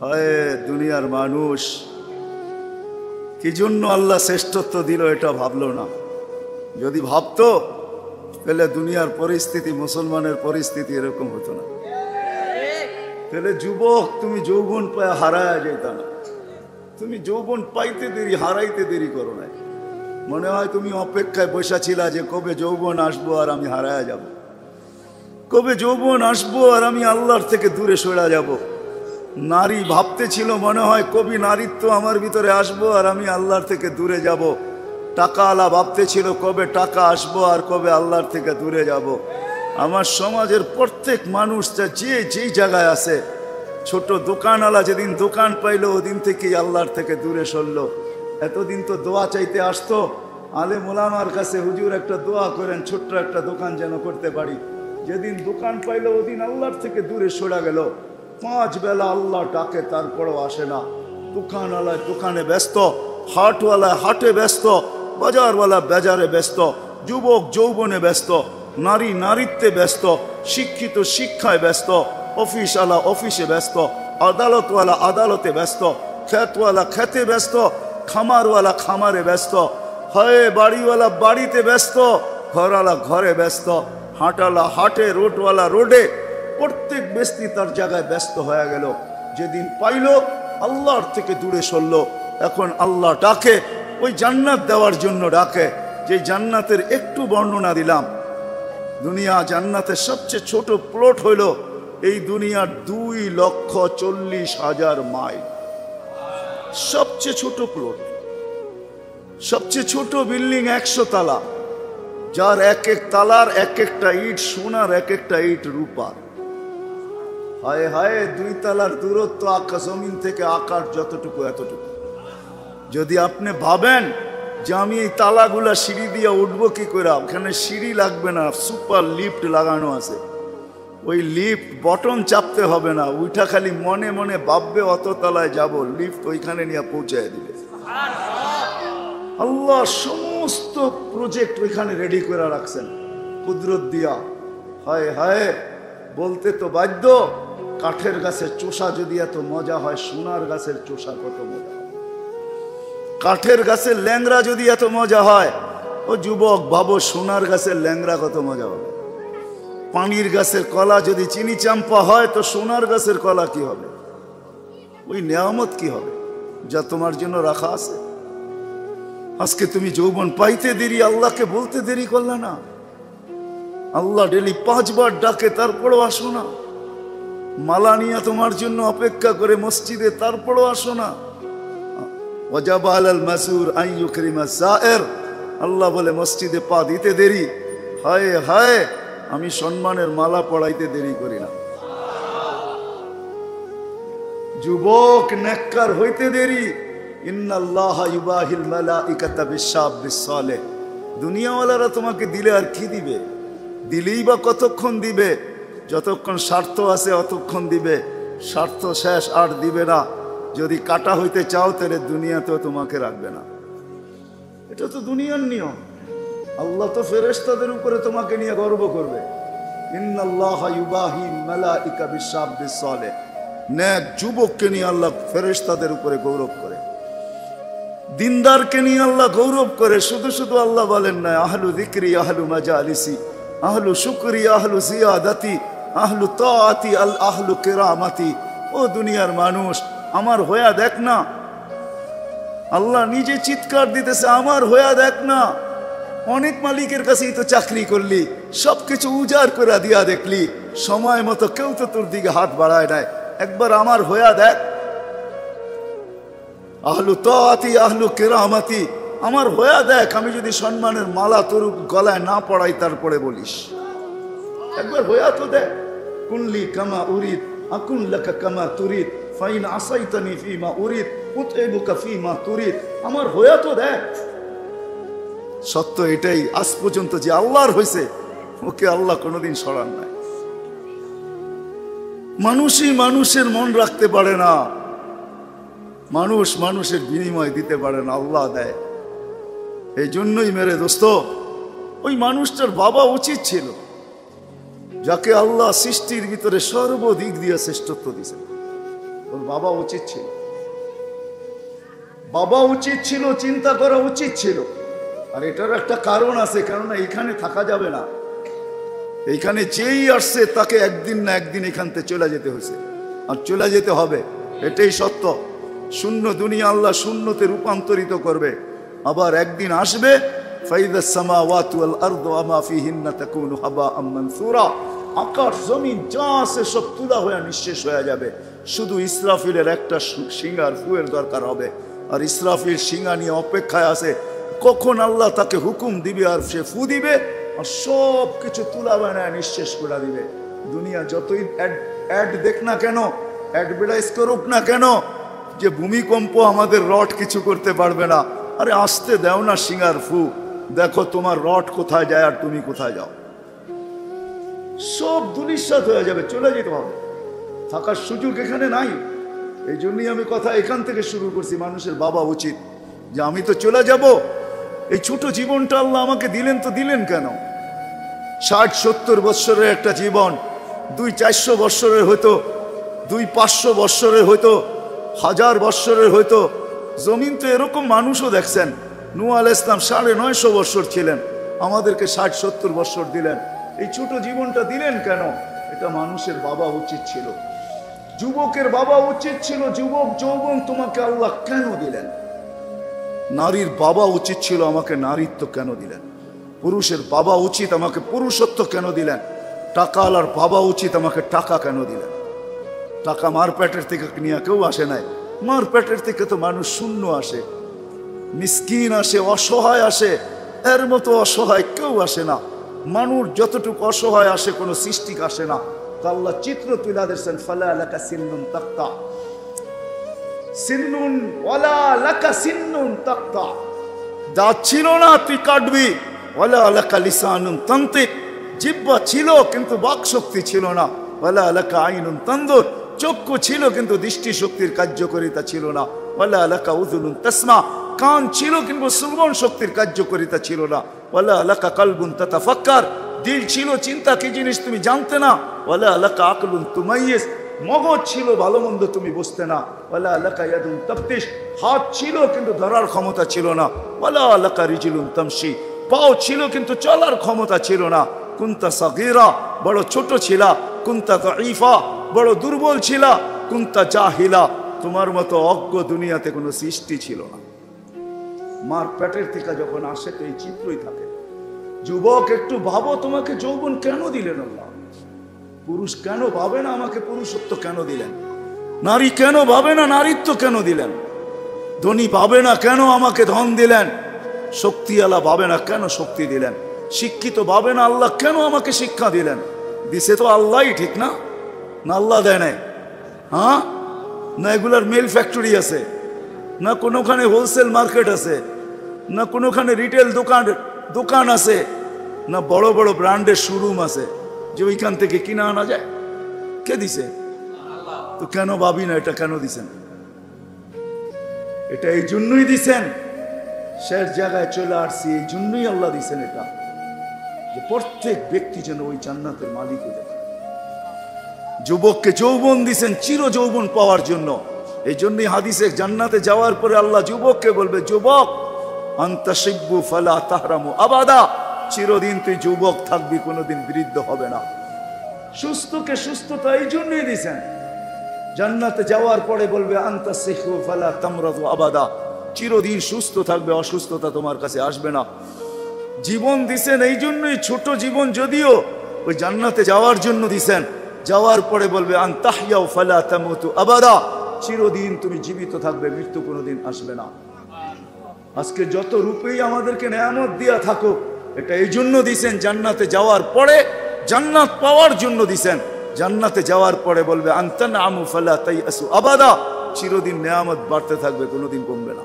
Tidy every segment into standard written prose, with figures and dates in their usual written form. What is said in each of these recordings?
হায় দুনিয়ার মানুষ, কি জন্য আল্লাহ শ্রেষ্ঠত্ব দিল এটা ভাবলো না। যদি ভাবতো তাহলে দুনিয়ার পরিস্থিতি, মুসলমানের পরিস্থিতি এরকম হতো না। তাহলে যুবক, তুমি যৌবন পায় হারায় যেত না। তুমি যৌবন পাইতে দেরি, হারাইতে দেরি করো না। মনে হয় তুমি অপেক্ষায় বসা ছিলা যে কবে যৌবন আসবো আর আমি হারায় যাব, কবে যৌবন আসবো আর আমি আল্লাহর থেকে দূরে সরে যাব। নারী ভাবতে ছিল মনে হয় কবি নারীত্ব আমার ভিতরে আসবো আর আমি আল্লাহর থেকে দূরে যাব। টাকা আলা ভাবতে ছিল কবে টাকা আসবো আর কবে আল্লাহর থেকে দূরে যাব। আমার সমাজের প্রত্যেক মানুষটা যে যেই জায়গায় আছে, ছোট দোকানওয়ালা যেদিন দোকান পাইলো ওদিন থেকেই আল্লাহর থেকে দূরে সরলো। এতদিন তো দোয়া চাইতে আসতো আলেম ওলামার কাছে, হুজুর একটা দোয়া করেন, ছোট্ট একটা দোকান যেন করতে পারি। যেদিন দোকান পাইলো ওদিন আল্লাহর থেকে দূরে সরে গেল। 5 বেলা আল্লাহ ডাকে তারপরও আসে না। দোকানওয়ালায় দোকানে ব্যস্ত, হাটওয়ালায় হাটে ব্যস্ত, বাজারওয়ালা বাজারে ব্যস্ত, যুবক যৌবনে ব্যস্ত, নারী নারীত্বে ব্যস্ত, শিক্ষিত শিক্ষায় ব্যস্ত, অফিসওয়ালা অফিসে ব্যস্ত, আদালতওয়ালা আদালতে ব্যস্ত, ক্ষেতওয়ালা খেতে ব্যস্ত, খামারওয়ালা খামারে ব্যস্ত, হয় বাড়িওয়ালা বাড়িতে ব্যস্ত, ঘরওয়ালা ঘরে ব্যস্ত, হাটওয়ালা হাটে, রোডওয়ালা রোডে, প্রত্যেক ব্যক্তি তার জায়গায় ব্যস্ত হয়ে গেল। যেদিন পাইল আল্লাহর থেকে দূরে সরল। এখন আল্লাহ ডাকে, ওই জান্নাত দেওয়ার জন্য ডাকে, যে জান্নাতের একটু বর্ণনা দিলাম। দুনিয়া জান্নাতের সবচেয়ে ছোট প্লট হইল এই দুনিয়ার 2,40,000 মাইল। সবচেয়ে ছোট প্লট, সবচেয়ে ছোট বিল্ডিং 100 তালা, যার এক এক তালার এক একটা ইট সোনার, এক একটা ইট রূপার। হায় হায়, 2 তালার দূরত্ব আকাশ জমিন থেকে আকাশ যতটুকু এতটুকু। যদি আপনি ভাবেন যে আমি এই তালাগুলা সিঁড়ি দিয়ে উঠবো কি করে, ওখানে সিঁড়ি লাগবে না, সুপার লিফট লাগানো আছে। ওই লিফট বটন চাপতে হবে না, উঠা খালি মনে মনে ভাববে অত তলায় যাব, লিফট ওইখানে নিয়ে পৌঁছায় দিবে। আল্লাহ সমস্ত প্রজেক্ট ওইখানে রেডি করে রাখছেন কুদরত দিয়া। হায় হায়, বলতে তো বাধ্য, কাঠের গাছের চোষা যদি এত মজা হয়, সোনার গাছের চোষা কত মজা। কাঠের গাছের ল্যাংরা যদি এত মজা হয়, ও যুবক ভাবো সোনার গাছের ল্যাংরা কত মজা হবে। পানির গাছের কলা যদি চিনি চাম্পা হয়, তো সোনার গাছের কলা কি হবে? ওই নেয়ামত কি হবে যা তোমার জন্য রাখা আছে? আজকে তুমি যৌবন পাইতে দেরি, আল্লাহকে বলতে দেরি করলে না। আল্লাহ ডেলি 5 বার ডাকে, তারপরও আসো না। মালা নিয়ে তোমার জন্য অপেক্ষা করে মসজিদে, তারপরও আসো না। ওয়াজাবা আলাল মাসুর আন ইউকরিমা সায়ের, আল্লাহ বলে মসজিদে পা দিতে দেরি। হায় হায়, আমি সম্মানের মালা পড়াইতে দেরি করি না। যুবক নেককার হইতে দেরি। ইন্নাল্লাহা ইউবাহিল মালাইকাতা বিশ-শাবিস সালেহ। দুনিয়াওয়ালারা তোমাকে দিলে আর কি দিবে? দিলেই বা কতক্ষণ দিবে? যতক্ষণ স্বার্থ আছে অতক্ষণ দিবে, স্বার্থ শেষ আর দিবে না। যদি কাটা হইতে চাও তাহলে দুনিয়াতেও তোমাকে রাখবে না। এটা তো দুনিয়ার নিয়ম। আল্লাহ তো ফেরেশতাদের উপরে তোমাকে নিয়ে গর্ব করবে। ইন্নাল্লাহা ইউবাহিল মালাইকা বিশ-শাবিস সালেহ। নেক যুবককে নিয়ে আল্লাহ ফেরেশতাদের উপরে গৌরব করে, দিনদারকে নিয়ে আল্লাহ গৌরব করে। শুধু শুধু আল্লাহ বলেন না আহলু যিকরি আহলু মাজালিসি আহলু শুকরি আহলু জিয়াদাতি আহলু তাআতি আল আহলু কিরামাতি। ও দুনিয়ার মানুষ, আমার হয়া দেখ না। আল্লাহ নিজে চিৎকার দিতেছে, আমার হয়া দেখ না। অনেক মালিকের কাছেই তো চাকরি করলি, সবকিছু উজাড় করে দিয়া দেখলি, সময় মতো কেউ তো তোর দিকে হাত বাড়ায় নাই। একবার আমার হয়া দেখ। আহলু তাআতি আহলু কিরামাতি, আমার হয়া দেখ। আমি যদি সম্মানের মালা তোর গলায় না পড়াই, তারপরে বলিস একবার হয়া তো দেখ। কুনলি কামা উরিদ আকুন লাকা কামা তুরিদ ফাইন আসাইতানি ফিমা উরিদ উতইবুকা ফিমা তুরিদ। আমার হয়া তো দেখ। সত্য এটাই, আজ পর্যন্ত যে আল্লাহর হয়েছে ওকে আল্লাহ কোনোদিন সরান নাই। মানুষই মানুষের মন রাখতে পারে না, মানুষ মানুষের বিনিময় দিতে পারে না, আল্লাহ দেয়। এই জন্যই মেরে দোস্ত, ওই মানুষটার বাবা উচিত ছিল যাকে আল্লাহ সৃষ্টির ভিতরে সর্বদিক দিয়ে শ্রেষ্ঠত্ব দিয়েছেন। ওর বাবা উচিত ছিল, বাবা উচিত ছিল, চিন্তা করা উচিত ছিল। আর এটার একটা কারণ আছে, কেননা এখানে থাকা যাবে না। এইখানে যেই আসছে তাকে একদিন না একদিন এখান থেকে চলে যেতে হয়েছে, আর চলে যেতে হবে, এটাই সত্য। শূন্য দুনিয়া আল্লাহ শূন্যতে রূপান্তরিত করবে, আবার একদিন আসবে ফাইদাস সামাওয়াতু ওয়াল আরদু ওয়া মা ফিহিন্না তাকুনু হাবাআম মানসুরা। আকাশ জমিন যা আছে সব তুলা হয়ে নিঃশেষ হয়ে যাবে, শুধু ইসরাফিলের একটা সিঙ্গার ফুয়ের দরকার হবে। আর ইসরাফিল সিঙ্গা নিয়ে অপেক্ষায় আছে কখন আল্লাহ তাকে হুকুম দিবে, আর সে ফু দিবে আর সব কিছু তুলা বানায় নিঃশেষ করে দিবে। দুনিয়া যতই অ্যাড দেখ না কেন, অ্যাডভার্টাইজ করুক না কেন, যে ভূমিকম্প আমাদের রড কিছু করতে পারবে না, আরে আসতে দাও না সিঙ্গার ফু, দেখো তোমার রড কোথায় যায় আর তুমি কোথায় যাও। সব ধূলিসাৎ হয়ে যাবে, চলে যেতে হবে, থাকার সুযোগ এখানে নাই। এই জন্যই আমি কথা এখান থেকে শুরু করছি। মানুষের বাবা উচিত যে আমি তো চলে যাব, এই ছোট জীবনটা আল্লাহ আমাকে দিলেন, তো দিলেন কেন? 60-70 বৎসরের একটা জীবন 200-400 বৎসরের হইতো, 200-500 বৎসরের হইতো, 1000 বৎসরের হইতো। জমিন তো এরকম মানুষও দেখছেন, নূহ আলাইহিস সালাম 950 বৎসর ছিলেন, আমাদেরকে 60-70 বৎসর দিলেন। এই ছোট জীবনটা দিলেন কেন? এটা মানুষের বাবা উচিত ছিল, যুবকের বাবা উচিত ছিল। যুবক যৌবন তোমাকে আল্লাহ কেন দিলেন? নারীর বাবা উচিত ছিল আমাকে নারীত্ব কেন দিলেন? পুরুষের বাবা উচিত আমাকে পুরুষত্ব কেন দিলেন? টাকাওয়ালার বাবা উচিত আমাকে টাকা কেন দিলেন? টাকা মার পেটের থেকে নিয়ে কেউ আসে নাই, মার পেটের থেকে তো মানুষ শূন্য আসে, মিসকিন আসে, অসহায় আসে, এর মতো অসহায় কেউ আসে না। মানুষ যতটুকু অসহায় আসে, কোনো সৃষ্টিক আসে না। আল্লাহ চিত্র তুলে দিয়েছেন, ফালা লাকা সিন্নুন তাক্তা, সিন্নুন ওয়ালা লাকা সিন্নুন তাক্তা, দাঁত ছিল না তুই কাটবি, ওয়ালা লাকা লিসানুন তানতিক, জিহ্বা ছিল কিন্তু বাক শক্তি ছিল না, ওয়ালা লাকা আইনুন তানদুর, চক্ষু ছিল কিন্তু দৃষ্টি শক্তির কার্যকারিতা ছিল না, ওয়ালা লাকা উযুনুন তাসমা, কান ছিল কিন্তু শ্রবণ শক্তির কার্যকারিতা ছিল না, ওয়ালা লাকা কলবুন তাতাফাক্কার, দিল ছিল চিন্তা কি জিনিস তুমি জানতে না, ওয়ালা লাকা আকলুন তুমাইয়িজ, মগজ ছিল ভালো মন্দ তুমি বুঝতে না, ওয়ালা লাকা ইয়াদুন তাফতিশ, হাত ছিল কিন্তু ধরার ক্ষমতা ছিল না, ওয়ালা লাকা রিজলুন তামশি, পাও ছিল কিন্তু চলার ক্ষমতা ছিল না, কুনতা সাগীরা, বড় ছোট ছিলা, কুনতা দাঈফা, বড় দুর্বল ছিলা, কুনতা জাহিলা, তোমার মতো অজ্ঞ দুনিয়াতে কোনো সৃষ্টি ছিল না। মার পেটের থেকে যখন আসে তো এই চিত্রই থাকে। যুবক একটু ভাবো, তোমাকে যৌবন কেন দিলেন আল্লাহ? পুরুষ কেন ভাবে না আমাকে পুরুষত্ব কেন দিলেন? নারী কেন ভাবে না নারীত্ব কেন দিলেন? ধনী ভাবে না কেন আমাকে ধন দিলেন? শক্তিওয়ালা ভাবে না কেন শক্তি দিলেন? শিক্ষিত ভাবে না আল্লাহ কেন আমাকে শিক্ষা দিলেন? দিছে তো আল্লাহই, ঠিক না? না আল্লাহ দেয় নাই? হ্যাঁ, না এগুলার মেল ফ্যাক্টরি আছে, না কোনোখানে হোলসেল মার্কেট আছে, না কোনোখানে রিটেল দোকান আছে, না বড় বড় ব্র্যান্ডের শোরুম আছে যে ওইখান থেকে কিনা আনা যায়? কে দিছে? তো কেন ভাবি না এটা কেন দিছেন? এটা এই জন্যই দিছেন, শেষ জায়গায় চলে আসছি, এই জন্যই আল্লাহ দিছেন এটা, যে প্রত্যেক ব্যক্তি যেন ওই জান্নাতের মালিক হতে পারে। যুবককে যৌবন দিছেন চির যৌবন পাওয়ার জন্য। এই জন্যই হাদিসে জান্নাতে যাওয়ার পরে আল্লাহ যুবককে বলবে, যুবক আনতা শিব্বু ফালা তাহরামু আবাদা, চিরদিন তুই যুবক থাকবি, কোনোদিন বৃদ্ধ হবে না। সুস্থকে সুস্থতা এই জন্যই দিছেন। জান্নাতে যাওয়ার পরে বলবে আনতা সিহু ফালা তামরাদু আবাদা, চিরদিন সুস্থ থাকবে, অসুস্থতা তোমার কাছে আসবে না। জীবন দিছেন এই জন্যই, ছোট জীবন যদিও ওই জান্নাতে যাওয়ার জন্য দিছেন। যাওয়ার পরে বলবে আনতাহইয়াউ ফালা তামুতু আবাদা, চিরদিন তুমি জীবিত থাকবে, মৃত্যু কোনোদিন আসবে না। আজকে যত রূপেই আমাদেরকে নেয়ামত দিয়া থাকো, এটা এই জন্য দিছেন জান্নাতে যাওয়ার পরে, জান্নাত পাওয়ার জন্য দিছেন। জান্নাতে যাওয়ার পরে বলবে আনতানআমু ফালা তাইয়াসু আবাদা, চিরদিন নেয়ামত বাড়তে থাকবে, কোনোদিন কমবে না।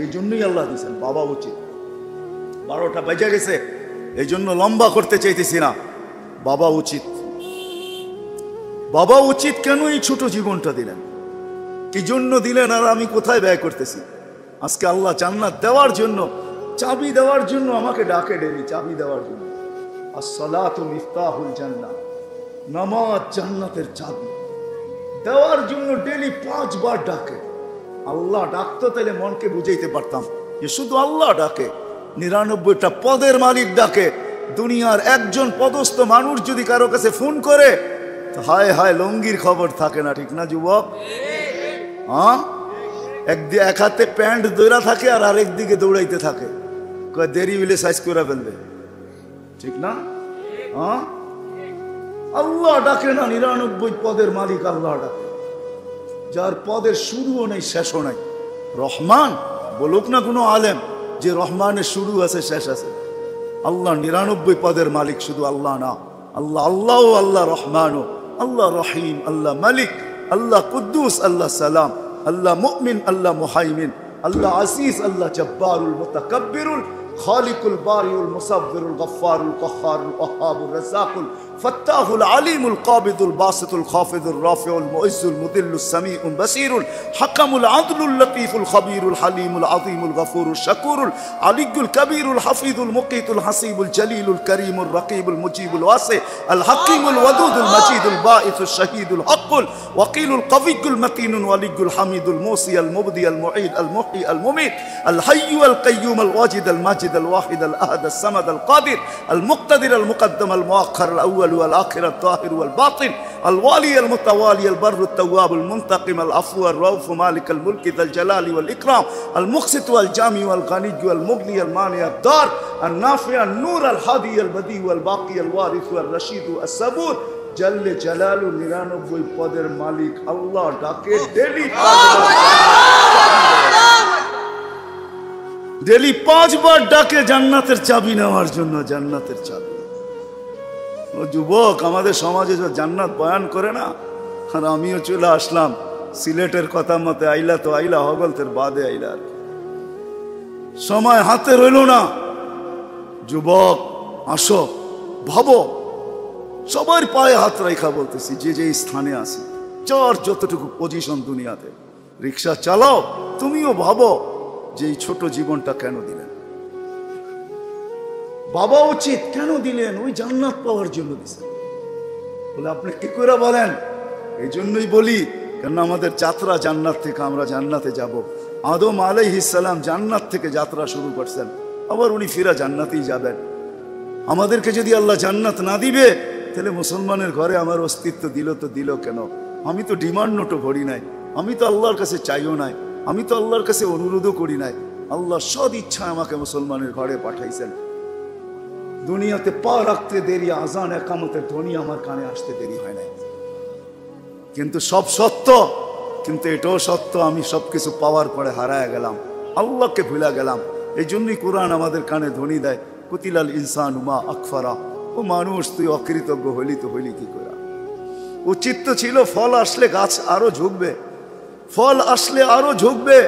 এই জন্যই আল্লাহ দিছেন। বাবা উচিত। 12টা বেজে গেছে, এই জন্য লম্বা করতে চাইতেছি না। বাবা উচিত। বাবা উচিত কেন এই ছোট জীবনটা দিলেন, কি জন্য দিলেন, আর আমি কোথায় ব্যয় করতেছি? আজকে আল্লাহ জান্নাত দেওয়ার জন্য, চাবি দেওয়ার জন্য আমাকে ডাকে ডেলি, চাবি দেওয়ার জন্য। আসসালাতু মিফতাহুল জান্নাহ, নামাজ জান্নাতের চাবি। দেওয়ার জন্য ডেলি 5 বার ডাকে। আল্লাহ ডাকতো তাহলে মনকে বুঝাইতে পারতাম যে শুধু আল্লাহ ডাকে, 99টা পদের মালিক ডাকে। দুনিয়ার একজন পদস্থ মানুষ যদি কারো কাছে ফোন করে তো হায় হায় লঙ্গির খবর থাকে না, ঠিক না যুবক? হ্যাঁ, এক হাতে প্যান্ট দৌড়া থাকে আর আরেক দিকে দৌড়াইতে থাকে, দেরি হইলে সাইজ করে ফেলবে, ঠিক না? হ্যাঁ, আল্লাহ ডাকে না, 99 পদের মালিক আল্লাহ ডাকে, যার পদের শুরুও নেই শেষও নাই। রহমান বলুক না কোনো আলেম যে রহমানের শুরু আছে শেষ আছে। আল্লাহ 99 পদের মালিক, শুধু আল্লাহ না, আল্লাহ আল্লাহ, আল্লাহ রহমান, আল্লাহ রহিম, আল্লাহ মালিক, আল্লাহ কুদ্দুস, আল্লাহ সালাম, আল্লাহ মুমিন, আল্লাহ মুহাইমিন, আল্লাহ আসিস, আল্লাহ জব্বারুল মুতাকাব্বিরুল খালিকুল বারিউল মুসাব্বিরুল গফফারুল কহ্হারুল ওয়াহ্হাবুর রাজ্জাকুল ফাত্তাহুল আলিমুল কাবিদুল বাসিতুল খাফিদুর রাফিউল মুইজ্জুল মুদিল্লুস সামিউল বাসীরুল হাকামুল আদলুল লতীফুল খবীরুল হালিমুল আযীমুল গফুরুল শাকুরুল আলিয়ুল কবীরুল হাফিজুল মুকিতুল হাসিবুল জলিলুল করিমুল রকিবুল মুজিবুল ওয়াসি আল হাকিমুল ওয়াদুদুল মজিদুল বাঈসুল শহীদুল হকুল ওয়াকিলুল কবিয়ুল মতিনুল ওয়ালিয়ুল হামিদুল মুসি আল মুবদি আল মুঈদ আল মুহয়ি আল মুমীত আল হাইয়্যু আল কাইয়্যুম আল ওয়াজিদ আল মাজিদ الواحد الأحد الصمد القادر المقتدر المقدم المؤخر الأول والآخر الظاهر والباطن الوالي المتوالي البر التواب المنتقم العفو الرؤوف مالك الملك ذا الجلال والإكرام المقسط والجامع والغني والمغني المانع الدار النافع النور الهادي البديع والباقي الوارث والرشيد الصبور جل جلاله 99 পদের মালিক আল্লাহ ডাকে ডেলি ডেলি 5 বার ডাকে জান্নাতের চাবি নেওয়ার জন্য, জান্নাতের চাবি। ও যুবক, আমাদের সমাজে যে জান্নাত বয়ান করে না, আর আমিও চলে আসলাম সিলেটের কথা মতে, আইলা তো আইলা হগলতের বাদে আইলা, আর সময় হাতে রইল না। যুবক আসো, ভাবো, সবার পায়ে হাত রাখা বলতেছি, যে যে স্থানে আছি, যার যতটুকু পজিশন দুনিয়াতে, রিক্সা চালাও, তুমিও ভাবো যে এই ছোট জীবনটা কেন দিলেন? বাবা উচিত কেন দিলেন? ওই জান্নাত পাওয়ার জন্য দিছেন। বলে আপনি কি করে বলেন? এই জন্যই বলি, কেন আমাদের যাত্রা জান্নাত থেকে, আমরা জান্নাতে যাব। আদম আলাইহিস সালাম জান্নাত থেকে যাত্রা শুরু করছেন, আবার উনি ফিরা জান্নাতেই যাবেন। আমাদেরকে যদি আল্লাহ জান্নাত না দিবে, তাহলে মুসলমানের ঘরে আমার অস্তিত্ব দিল তো দিল কেন? আমি তো ডিমান্ড নোটও ভরি নাই, আমি তো আল্লাহর কাছে চাইও নাই, আমি তো আল্লাহর কাছে অনুরোধও করি নাই। আল্লাহ সদ ইচ্ছা আমাকে মুসলমানের ঘরে পাঠাইছেন। দুনিয়াতে পা রাখতে দেরি, আজান একামতের ধ্বনি আমার কানে আসতে দেরি হয় নাই। কিন্তু সব সত্য, কিন্তু এটাও সত্য, আমি সবকিছু পাওয়ার পরে হারায় গেলাম, আল্লাহকে ভুলে গেলাম। এই জন্যই কোরআন আমাদের কানে ধ্বনি দেয়, কুতিলাল ইনসানু মা আকফারা, ও মানুষ তুই অকৃতজ্ঞ হইলি তো হইলি কি করে? উচিত তো ছিল ফল আসলে গাছ আরো ঝুঁকবে, ফল আসলে আরো ঝুঁকবে।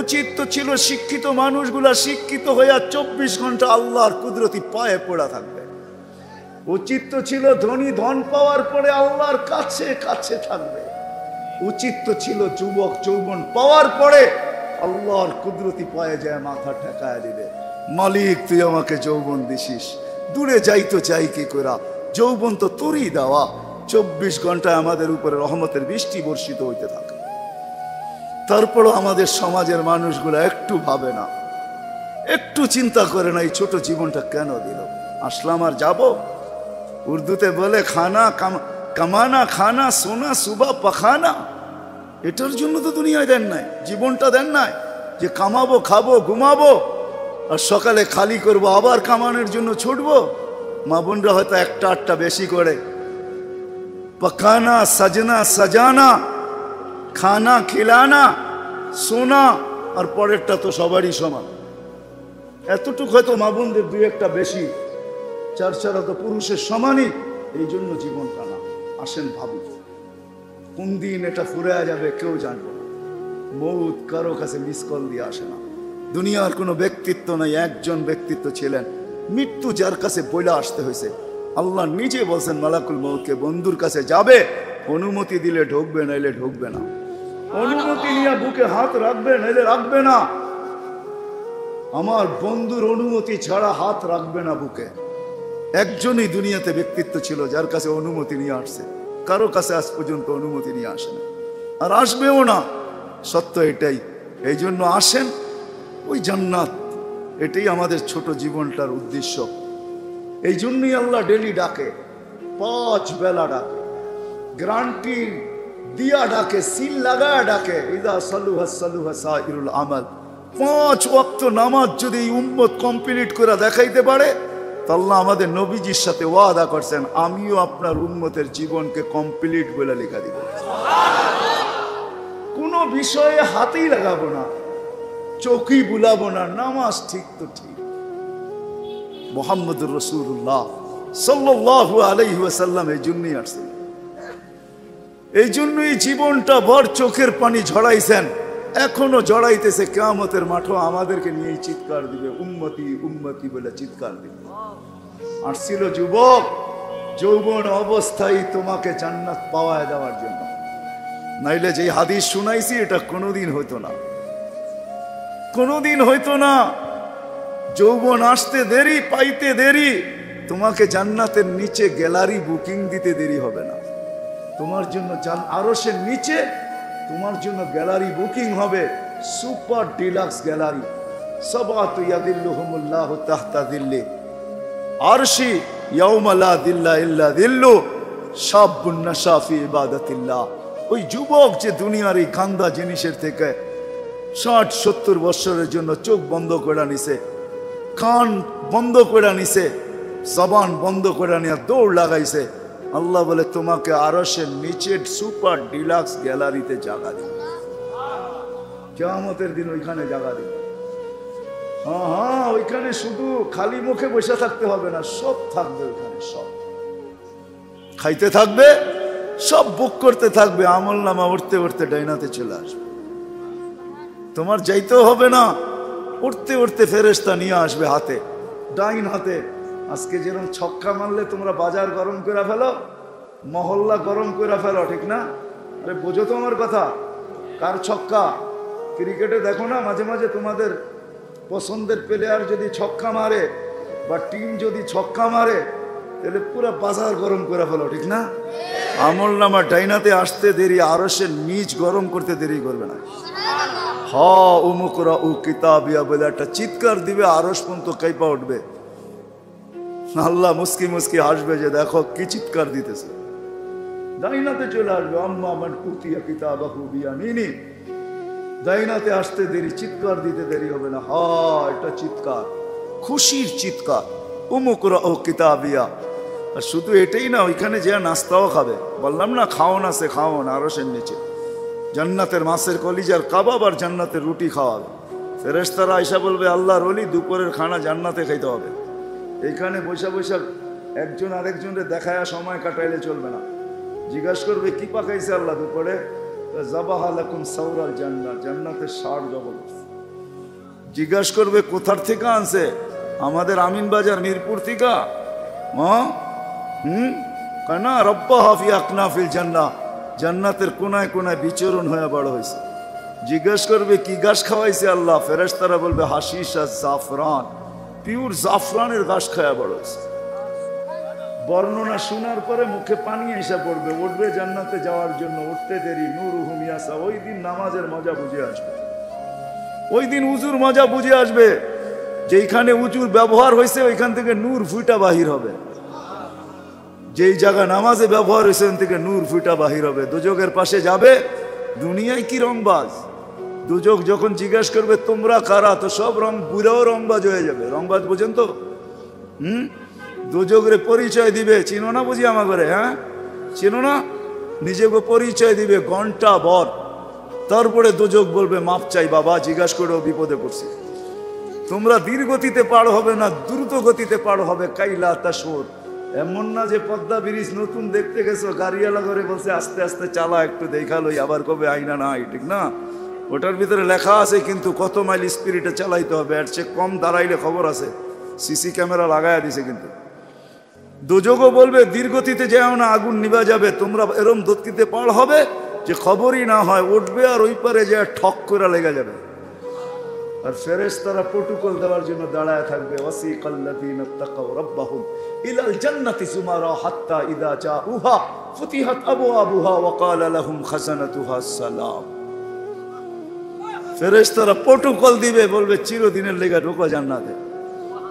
উচিত তো ছিল শিক্ষিত মানুষগুলা শিক্ষিত হইয়া 24 ঘন্টা আল্লাহর কুদরতি পায়ে পড়া থাকবে। উচিত তো ছিল ধনী ধন পাওয়ার পরে আল্লাহর কাছে কাছে থাকবে। উচিত তো ছিল যুবক যৌবন পাওয়ার পরে আল্লাহর কুদরতি পায়ে যায় মাথা ঠেকায় দিবে, মালিক তুই আমাকে যৌবন দিছিস, দূরে যাই তো চাই কি করা, যৌবন তো তোরই দেওয়া। 24 ঘন্টায় আমাদের উপরে রহমতের বৃষ্টি বর্ষিত হইতে থাকে। তারপরও আমাদের সমাজের মানুষগুলো একটু ভাবে না, একটু চিন্তা করে না, এই ছোট জীবনটা কেন দিল? আসলাম আর যাব। উর্দুতে বলে খানা কামানা খানা সোনা সুবা পাখানা। এটার জন্য তো দুনিয়ায় দেন নাই, জীবনটা দেন নাই যে কামাবো, খাবো, ঘুমাবো, আর সকালে খালি করব, আবার কামানোর জন্য ছুটবো। মা বোনরা হয়তো 1টা বেশি করে, পকানা সাজনা সাজানা, খানা খিলানা, সোনা, আর পরেরটা তো সবারই সমান। এতটুকু হয়তো মা বোনদের 2-1টা বেশি, 4 তো পুরুষের সমানই। এই জন্য জীবনটা না। আসেন ভাবি, কোন দিন এটা ফুরে যাবে কেউ জানবে না। মৌত কারো কাছে মিস কল দিয়ে আসে না। দুনিয়ার কোনো ব্যক্তিত্ব নাই, একজন ব্যক্তিত্ব ছিলেন, মৃত্যু যার কাছে বইলা আসতে হয়েছে। আল্লাহ নিজে বলছেন মালাকুল মৌতকে, বন্ধুর কাছে যাবে, অনুমতি দিলে ঢুকবে, নাইলে ঢুকবে না। অনুমতি নিয়ে বুকে হাত রাখবে, নাইলে রাখবে না। আমার বন্ধুর অনুমতি ছাড়া হাত রাখবে না বুকে। একজনই দুনিয়াতে ব্যক্তিত্ব ছিল যার কাছে অনুমতি নিয়ে আসছে, কারো কাছে আজ পর্যন্ত অনুমতি নিয়ে আসে না, আর আসবেও না। সত্য এটাই। এই জন্য আসেন, ওই জান্নাত, এটাই আমাদের ছোট জীবনটার উদ্দেশ্য। এই জন্যই আল্লাহ ডেলি ডাকে, 5 বেলা ডাকে, গ্যারান্টি দিয়া ডাকে, সিল লাগায় ডাকে। ইদা সালুহা সালুহা সাইরুল আমাল। 5 ওয়াক্ত নামাজ যদি এই উম্মত কমপ্লিট করে দেখাইতে পারে, তো আল্লাহ আমাদের নবীজির সাথে ওয়াদা করছেন, আমিও আপনার উম্মতের জীবনকে কমপ্লিট বলে লেখা দিব। কোনো বিষয়ে হাতেই লাগাবো না, চোখই বুলাবো না, নামাজ ঠিক তো ঠিক। মুহাম্মদুর রাসূলুল্লাহ সাল্লাল্লাহু আলাইহি ওয়াসাল্লাম এই জন্যই আসছেন, এই জন্যই জীবনটা ভর চোখের পানি ঝরাইছেন, এখনো জড়াইতেছে। কিয়ামতের মাঠে আমাদেরকে নিয়ে চিৎকার দিবে, উম্মতি উম্মতি বলে চিৎকার দিবে। আসছিল যুবক, যৌবন অবস্থায় তোমাকে জান্নাত পাওয়ায় দেওয়ার জন্য, নাইলে যে হাদিস শুনাইছি এটা কোনোদিন হইতো না, কোনোদিন হইতো না। যৌবন আসতে দেরি, পাইতে দেরি, তোমাকে জান্নাতের নিচে গ্যালারি বুকিং দিতে দেরি হবে না। তোমার জন্য আরশের নিচে তোমার জন্য গ্যালারি বুকিং হবে, সুপার ডিলাক্স গ্যালারি। সাবাতু ইয়াদিল্লুহুমুল্লাহু তাহতা দিল্লি আরশি ইয়াউমা লা দিল্লা ইল্লা দিল্লু শাবুন নাশা ফি ইবাদাতিল্লাহ। ওই যুবক যে দুনিয়ার এই গান্দা জিনিসের থেকে 60-70 বছরের জন্য চোখ বন্ধ করে নিছে, কান বন্ধ করে নিছে, জবান বন্ধ করে নিয়ে দৌড় লাগাইছে, আল্লাহ বলে তোমাকে আরশের নিচে সুপার ডিলাক্স গ্যালারিতে জায়গা দিবে। কিয়ামতের দিন ওইখানে জায়গা দিবে। হ্যাঁ, ওইখানে শুধু খালি মুখে বসে থাকতে হবে না, সব থাকবে ওইখানে, সব খাইতে থাকবে, সব বুক করতে থাকবে। আমল নামা উঠতে উঠতে ডাইনাতে চলে আসবে, তোমার যাইতেও হবে না, উঠতে উঠতে ফেরেশতা নিয়ে আসবে হাতে, ডাইন হাতে। আজকে যেরকম ছক্কা মারলে তোমরা বাজার গরম করে ফেলো, মহল্লা গরম করে ফেলো, ঠিক না? আরে বোঝো তো আমার কথা, কার ছক্কা? ক্রিকেটে দেখো না মাঝে মাঝে তোমাদের পছন্দের প্লেয়ার যদি ছক্কা মারে বা টিম যদি ছক্কা মারে, তাহলে পুরো বাজার গরম করে ফেলো, ঠিক না? আমল নামা ডাইনাতে আসতে দেরি, আরশের নিচ গরম করতে দেরি করবে না। হ্যাঁ, উমুকরা উ কিতাবিয়া বলে একটা চিৎকার দিবে, আরশ পর্যন্ত কাইপা উঠবে। আল্লাহ মুস্কি মুস্কি হাসবে যে দেখো কি চিৎকার দিতেছে। ডাইনাতে চলে আসবে, আম্মা মান উতিয়া কিতাবাহু বিয়ামিনি। ডাইনাতে আসতে দেরি, চিৎকার দিতে দেরি হবে না। হ্যাঁ, এটা চিৎকার, খুশির চিৎকার, উমুকরা ও কিতাবিয়া। আর শুধু এটাই না, ওইখানে যে নাস্তাও খাবে। বললাম না খাওন আছে, খাওন আরশের নিচে। জান্নাতের মাছের কলিজার কাবাব আর জান্নাতের রুটি খাওয়াবে। ফেরেশতারা আইসা বলবে আল্লাহর ওলি দুপুরের খানা জান্নাতে খাইতে হবে। এইখানে বৈশা বৈশা একজন আরেকজনের দেখায় সময় কাটাইলে চলবে না। জিজ্ঞাসা করবে কি পাকাইছে আল্লাহ দুপুরে? জাবাহা লাকুম সাউরাল জান্নাত, জান্নাতের ষাঁড় জবল। জিজ্ঞাসা করবে কোথার থেকে আনছে? আমাদের আমিন বাজার মিরপুর থেকে। কানা রব্বা হাফি আকনাফিল জান্নাহ, জান্নাতের কোনায় কোনায় বিচরণ হয়ে বড় হয়েছে। জিজ্ঞাসা করবে কি ঘাস খাওয়াইছে আল্লাহ? ফেরেশতারা বলবে হাশিশ আর জাফরান, পিওর জাফরানের ঘাস খাওয়া বড় হয়েছে। বর্ণনা শোনার পরে মুখে পানি এসে পড়বে, উঠবে জান্নাতে যাওয়ার জন্য, উঠতে দেরি। নূরুহুম ইয়াসা, ওই দিন নামাজের মজা বুঝে আসবে, ওই দিন উজুর মজা বুঝে আসবে। যেইখানে উজুর ব্যবহার হয়েছে ওইখান থেকে নূর ফুটা বাহির হবে, যেই জায়গা নামাজে ব্যবহার হয়েছে ওখান থেকে নূর ফুটা বাহির হবে। দুজকের পাশে যাবে, দুনিয়ায় কি রংবাজ। দুজক যখন জিজ্ঞাসা করবে তোমরা কারা, তো সব রং বুড়াও রংবাজ হয়ে যাবে। রংবাজ বোঝেন তো? দুজকের পরিচয় দিবে, চিনো না বুঝি আমার ঘরে? হ্যাঁ, চিনো না? নিজেকে পরিচয় দিবে ঘন্টা ভর, তারপরে দুজক বলবে মাপ চাই বাবা, জিজ্ঞাসা করেও বিপদে পড়ছি। তোমরা ধীর গতিতে পার হবে না, দ্রুত গতিতে পার হবে। কাইলা তাসুর, এমন না যে পদ্মা ব্রিজ নতুন দেখতে গেছো, গাড়িওয়ালা করে বলছে আস্তে আস্তে চালা, একটু দেখালোই, আবার কবে আইনা নাই, ঠিক না? ওটার ভিতরে লেখা আছে কিন্তু কত মাইল স্পিরিটে চালাইতে হবে। এর চেয়ে কম দাঁড়াইলে খবর আছে, সিসি ক্যামেরা লাগাইয়া দিছে। কিন্তু দুজগও বলবে দীর্ঘতিতে যাও না, আগুন নিভা যাবে। তোমরা এরম গতিতে পার হবে যে খবরই না হয়, উঠবে আর ওই পারে যে ঠক করে লেগে যাবে। আর ফেরেশতারা প্রটোকল দেওয়ার জন্য দাঁড়ায় থাকবে। ওয়াসিকাল্লাযীনা তাকাউ রাব্বাহুম ইলাল জান্নাতি যুমারা হাত্তা ইযা জাউহা ফুতিহাত আবওয়াবুহা ওয়া ক্বালা লাহুম খাজানাতুহা সালাম। ফেরেশতারা প্রটোকল দিবে, বলবে চিরদিনের লেগে ঢোকো জান্নাতে।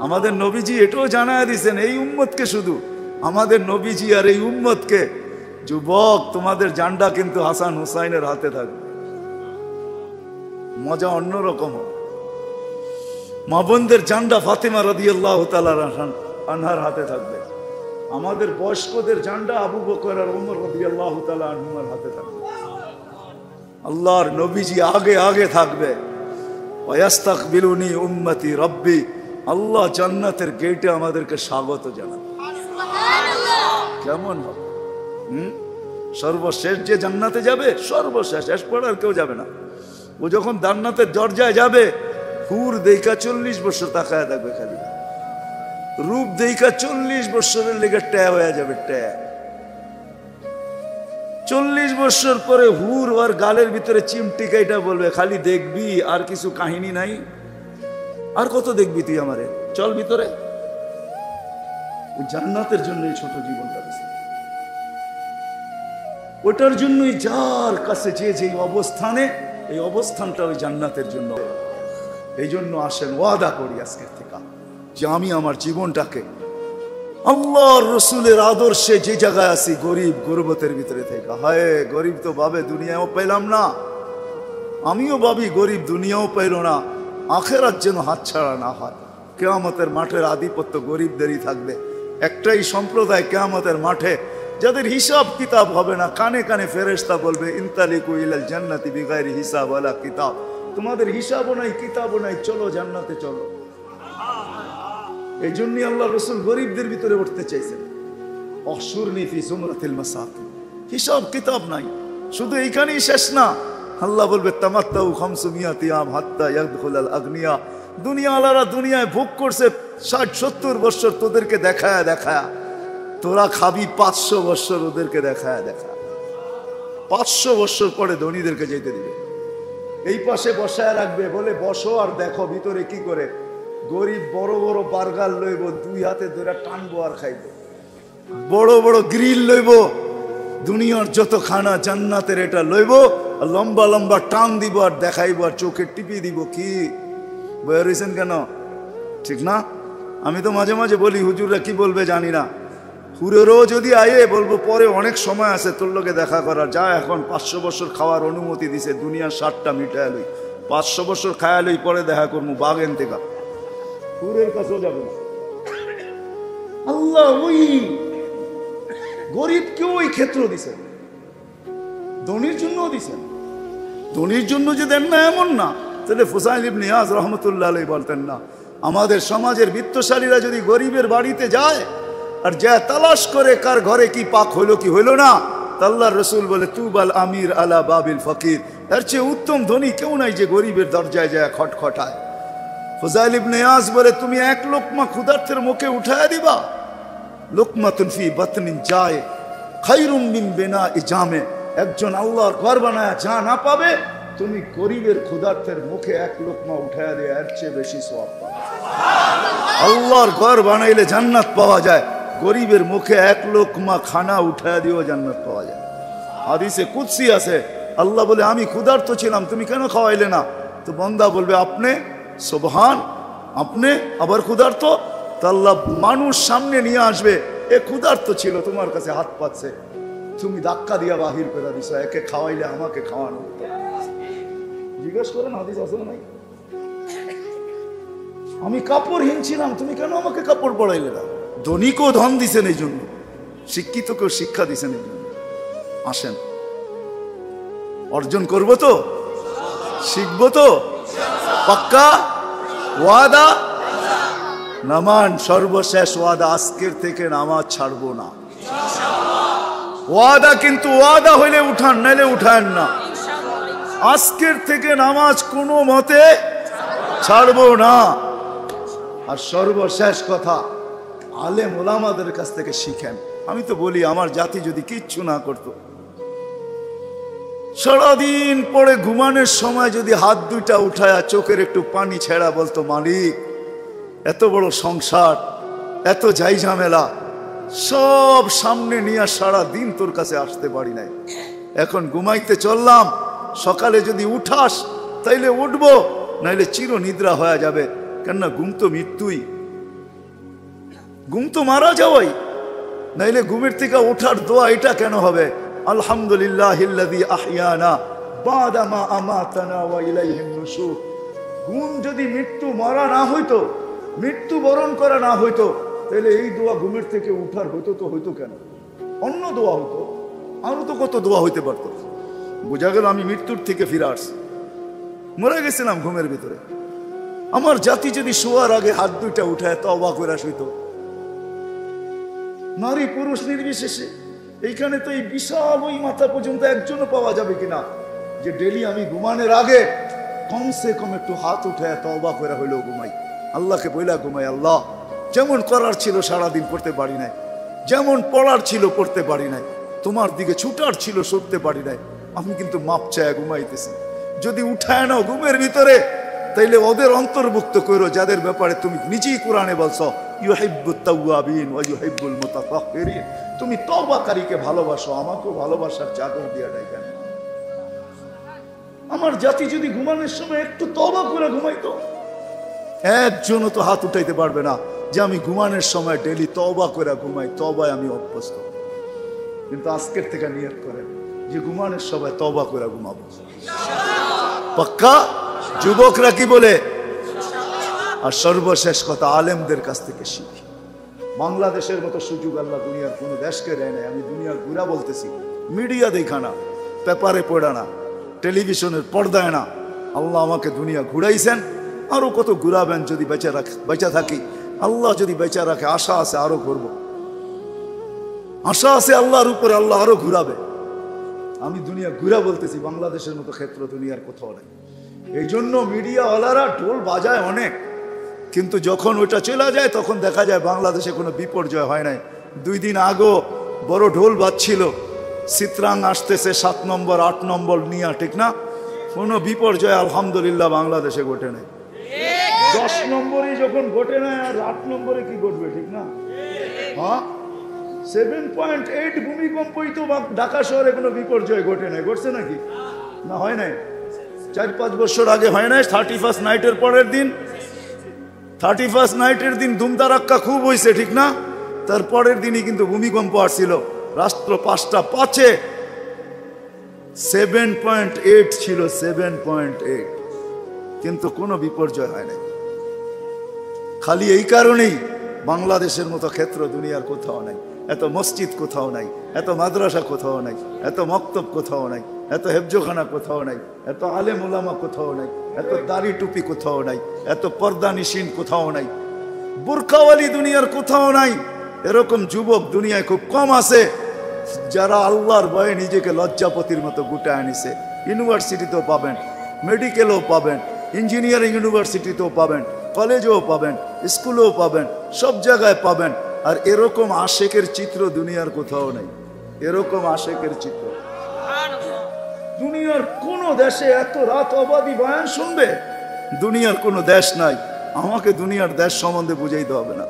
আমাদের নবীজি এটাও জানায় দিয়েছেন এই উম্মতকে, শুধু আমাদের নবীজি আর এই উম্মতকে, যুবক তোমাদের জান্ডা কিন্তু হাসান হুসাইনের হাতে থাকবে। মজা অন্যরকম। মা বোনদের জান্ডা ফাতেমা রাদিয়াল্লাহু তাআলা আনহার হাতে থাকবে। আমাদের বয়স্কদের জান্ডা আবু বকর আর ওমর রাদিয়াল্লাহু তাআলা আনহুর হাতে থাকবে। আল্লাহর নবীজি আগে আগে থাকবে। ওয়াস্তাকবিলুনি উম্মতি রব্বি, আল্লাহ জান্নাতের গেটে আমাদেরকে স্বাগত জানাবে। কেমন হবে? সর্বশেষ যে জান্নাতে যাবে, সর্বশেষ, শেষ পর আর কেউ যাবে না। ও যখন জান্নাতের দরজায় যাবে, হুর দেখা 40 বছর তাকায় থাকবে, খালি রূপ দেখা 40 বছরের লেগে ট্যা হয়ে যাবে। ট্যা 40 বছর পরে হুর আর গালের ভিতরে চিমটি কাইটা বলবে, খালি দেখবি আর কিছু কাহিনী নাই, আর কত দেখবি তুই আমারে, চল ভিতরে। জান্নাতের জন্য এই ছোট জীবনটা দিয়েছে। ওটার জন্যই যার কাছে যে যেই অবস্থানে, এই অবস্থানটা ওই জান্নাতের জন্য। এই জন্য আসেন ওয়াদা করি আজকের থেকে যে আমি আমার জীবনটাকে আল্লাহর রসুলের আদর্শে যে জায়গায় আছি, গরিব গুরবতের ভিতরে থেকে। হায় গরিব তো ভাবে দুনিয়াও পেলাম না, আমিও ভাবি গরিব দুনিয়াও পাইল না, আখেরাত যেন হাতছাড়া না হয়। কিয়ামতের মাঠের আধিপত্য গরিবদেরই থাকবে। একটাই সম্প্রদায় কিয়ামতের মাঠে, যাদের হিসাব কিতাব হবে না। কানে কানে ফেরেশতা বলবে, ইনতালিকু ইলাল জান্নাতি বিগাইরি হিসাব ওয়ালা কিতাব, তোমাদের হিসাবও নাই কিতাবও নাই, চলো জান্নাতে চলো। এই জন্যই আল্লাহ রসুল গরিবদের ভিতরে উঠতে চাইছেন। অহশুরনি ফি জুমরাতিল মাসাকিন, হিসাব কিতাব নাই। শুধু এইখানেই শেষ না, আল্লাহ বলবে তামাত্তাউ 500 ইয়াম হাত্তা ইয়াদখুলাল আগনিয়া। দুনিয়া আলারা দুনিয়ায় ভোগ করছে 60-70 বছর, তোদেরকে দেখায় দেখায় তোরা খাবি 500 বছর, ওদেরকে দেখায় দেখায় 500 বছর পরে ধনীদেরকে যেতে দিবে। এই পাশে বসায় রাখবে, বলে বসো আর দেখো ভিতরে কি করে। গরিব বড় বড় বার্গার লইব, 2 হাতে ধরে টানবো আর খাইব। বড় বড় গ্রিল লইব, দুনিয়ার যত খানা জান্নাতের এটা লইব, আর লম্বা লম্বা টান দিব আর দেখাইব আর চোখে টিপি দিব। কি বয়ে রয়েছেন কেন? ঠিক না? আমি তো মাঝে মাঝে বলি, হুজুররা কি বলবে জানি না, হুরেরও যদি আয়ে বলবো পরে অনেক সময় আছে তোর লোকে দেখা করার, যা এখন 500 বছর খাওয়ার অনুমতি দিছে, দুনিয়ার 60টা মিটায় লই, 500 বছর খায়া লই, পরে দেখা করবো বাগেন থেকে। হুরের কাছেও যাবে না। আল্লাহ ওই গরিবকে ওই ক্ষেত্র দিছেন, ধনীর জন্যও দিছেন। ধনীর জন্য যে দেন না এমন না। তাহলে ফুসাইল ইবনে ইয়াজ রহমতুল্লাহ আলাইহি বলতেন না, আমাদের সমাজের বিত্তশালীরা যদি গরিবের বাড়িতে যায় আর যা তালাশ করে কার ঘরে কি পাক হইলো কি হইলো না, আল্লাহর রসুল বলে তুবাল আমির আলা বাবিল ফকির, এর চেয়ে উত্তম ধনী কেউ নাই যে গরিবের দরজায় যায় খটখটায়। ফুসাইল ইবনে ইয়াজ বলে, তুমি এক লোকমা ক্ষুধার্তের মুখে উঠায় দিবা, লোকমাতুন ফি বাতনিন যায় খায়রুম মিন বিনাই জামে। একজন আল্লাহর ঘর বানায় যা না পাবে, তুমি গরিবের ক্ষুধার্তের মুখে এক লোকমা উঠায় দিয়ে এর চেয়ে বেশি সওয়াব পাবে। আল্লাহর ঘর বানাইলে জান্নাত পাওয়া যায়, গরিবের মুখে এক লোকমা খানা উঠায় দিয়েও জান্নাত পাওয়া যায়। হাদিসে কুদসি আছে, আল্লাহ বলে, আমি ক্ষুধার্ত ছিলাম, তুমি কেন খাওয়াইলে না? তো বান্দা বলবে, আপনি সুবহান, আপনি আবার ক্ষুধার্ত? তো আল্লাহ মানুষ সামনে নিয়ে আসবে, এ ক্ষুধার্ত ছিল, তোমার কাছে হাত পাচ্ছে, তুমি ধাক্কা দিয়া বাহির করে দিছ, একে খাওয়াইলে আমাকে খাওয়ানো হতো। জিজ্ঞেস করেন হাদিস আছে নাই? আমি কাপড়হীন ছিলাম, তুমি কেন আমাকে কাপড় পরাইলে না? ধনীকেও ধন দিছেন এই জন্য, শিক্ষিতকেও শিক্ষা দিছেন এই জন্য। আসেন অর্জন করবো তো, শিখবো তো, পাক্কা ওয়াদা। নামান সর্বশেষ ওয়াদা, আজকের থেকে নামাজ ছাড়বো না। ওয়াদা, কিন্তু ওয়াদা হইলে উঠান, নাইলে উঠান না। আজকের থেকে নামাজ কোনো মতে ছাড়বো না। আর সর্বশেষ কথা, আলেম ওলামাদের কাছ থেকে শিখেন। আমি তো বলি, আমার জাতি যদি কিচ্ছু না করত, সারাদিন পরে ঘুমানোর সময় যদি হাত দুইটা উঠায়া চোখের একটু পানি ছেড়া বলতো, মালিক এত বড় সংসার, এত যাই ঝামেলা, সব সামনে নিয়ে সারা দিন তোর কাছে আসতে পারি নাই, এখন ঘুমাইতে চললাম, সকালে যদি উঠাস তাইলে উঠবো, নাইলে চির নিদ্রা হয়ে যাবে। কেননা ঘুম তো মৃত্যুই, ঘুম তো মারা যাওয়াই, নাইলে ঘুমের থেকে ওঠার দোয়া এটা কেন হবে? আলহামদুলিল্লাহিল্লাযী আহইয়ানা বাদা মা আমাতানা ওয়া ইলাইহিন নুশুর। ঘুম যদি মৃত্যু মারা না হইতো, মৃত্যু বরণ করা না হইতো, তাহলে এই দোয়া ঘুমের থেকে উঠার হইতো তো হইতো কেন? অন্য দোয়া হইতো, আরো তো কত দোয়া হইতে পারতো। বোঝা গেল আমি মৃত্যুর থেকে ফিরে আসছি, মরে গেছিলাম ঘুমের ভিতরে। আমার জাতি যদি শোয়ার আগে হাত দুইটা উঠায় তওবা করে শুইতো, নারী পুরুষ নির্বিশেষে, এইখানে তো এই বিশাল ওই মাথা পর্যন্ত একজনও পাওয়া যাবে কিনা যে ডেলি আমি ঘুমানোর আগে কমসে কম একটু হাত উঠায় তওবা করে হইলেও ঘুমাই, আল্লাহকে বইলা ঘুমাই, আল্লাহ যেমন করার ছিল সারাদিন করতে পারি নাই, যেমন পড়ার ছিল পড়তে পারি নাই, তোমার দিকে ছুটার ছিল ছুটতে পারি নাই, আমি কিন্তু মাপ চায় ঘুমাইতেছি। যদি উঠায় নাও ঘুমের ভিতরে, তাইলে ওদের অন্তর্ভুক্ত করো যাদের ব্যাপারে তুমি নিজেই কোরআনে বলছো ইউহিব্বুত তাওয়াবিন ওয়া ইউহিব্বুল মুতাতাহহিরিন। তুমি তওবাকারীকে ভালোবাসো, আমাকেও ভালোবাসার চাদর দিয়া ডাকেন। আমার জাতি যদি ঘুমানোর সময় একটু তওবা করে ঘুমাইতো, একজনও তো হাত উঠাইতে পারবে না যে আমি ঘুমানোর সময় ডেলি তওবা করে ঘুমাই, তওবায় আমি অভ্যস্ত। কিন্তু আজকের থেকে নিয়ত করেন যে ঘুমানোর সময় তওবা করে ঘুমাবো, পাক্কা? যুবকরা কি বলে? আর সর্বশেষ কথা, আলেমদের কাছ থেকে শিখি। বাংলাদেশের মতো সুযোগ আল্লাহ দুনিয়ার কোনো দেশকে দেয় নাই। আমি দুনিয়ার ঘুরা বলতেছি, মিডিয়া দেখা না, পেপারে পড়া না, টেলিভিশনের পর্দায় না। আল্লাহ আমাকে দুনিয়া ঘুরাইছেন, আরো কত ঘুরাবেন যদি বেঁচে থাকি। আল্লাহ যদি বেঁচে রাখে, আশা আছে আরো ঘুরবো, আশা আছে আল্লাহর উপরে, আল্লাহ আরো ঘুরাবে। আমি দুনিয়া ঘুরা বলতেছি, বাংলাদেশের মতো ক্ষেত্র দুনিয়ার কোথাও নেই। এই জন্য মিডিয়াওয়ালারা ঢোল বাজায় অনেক, কিন্তু যখন ওইটা চলে যায় তখন দেখা যায় বাংলাদেশে কোনো বিপর্যয় হয় নাই। 2 দিন আগেও বড় ঢোল বাজছিল, চিত্রাং আসতেছে 7 নম্বর 8 নম্বর নিয়ে, ঠিক না? কোনো বিপর্যয় আলহামদুলিল্লাহ বাংলাদেশে ঘটে নাই। 10 নম্বরে যখন ঘটে নাই, আর 8 নম্বরে কি ঘটবে, ঠিক না? হ্যাঁ, 7.8 ভূমিকম্পই তো ঢাকা শহরে কোনো বিপর্যয় ঘটে নাই। ঘটছে নাকি? না, হয় নাই। 4-5 বছর আগে হয় নাই? 31st নাইটের পরের দিন, 31st নাইটের দিন ধুমধারাক্কা খুব হয়েছে, ঠিক না? তারপরের দিনই কিন্তু ভূমিকম্প আসছিল। রাষ্ট্র 5টা 5-এ 7.8 ছিল, 7.8, কিন্তু কোনো বিপর্যয় হয় নাই। খালি এই কারণেই বাংলাদেশের মতো ক্ষেত্র দুনিয়ার কোথাও নাই। এত মসজিদ কোথাও নাই, এত মাদ্রাসা কোথাও নাই, এত মক্তব কোথাও নাই, এত হেফজোখানা কোথাও নাই, এত আলেম ওলামা কোথাও নাই, এত দাড়ি টুপি কোথাও নাই, এত পর্দা নিশিন কোথাও নাই, বুরকাওয়ালি দুনিয়ার কোথাও নাই। এরকম যুবক দুনিয়ায় খুব কম আছে যারা আল্লাহর ভয়ে নিজেকে লজ্জাপতির মতো গুটায় আনিছে। ইউনিভার্সিটিতেও পাবেন, মেডিকেলেও পাবেন, ইঞ্জিনিয়ারিং ইউনিভার্সিটিতেও পাবেন, কলেজেও পাবেন, স্কুলেও পাবেন, সব জায়গায় পাবেন। আর এরকম আশেকের চিত্র দুনিয়ার কোথাও নেই। এরকম আশেকের চিত্র দুনিয়ার কোন দেশে এত রাত অবাধি বয়ান শুনবে, দুনিয়ার কোন দেশ নাই। আমাকে দুনিয়ার দেশ সম্বন্ধে বুঝাইতে হবে না।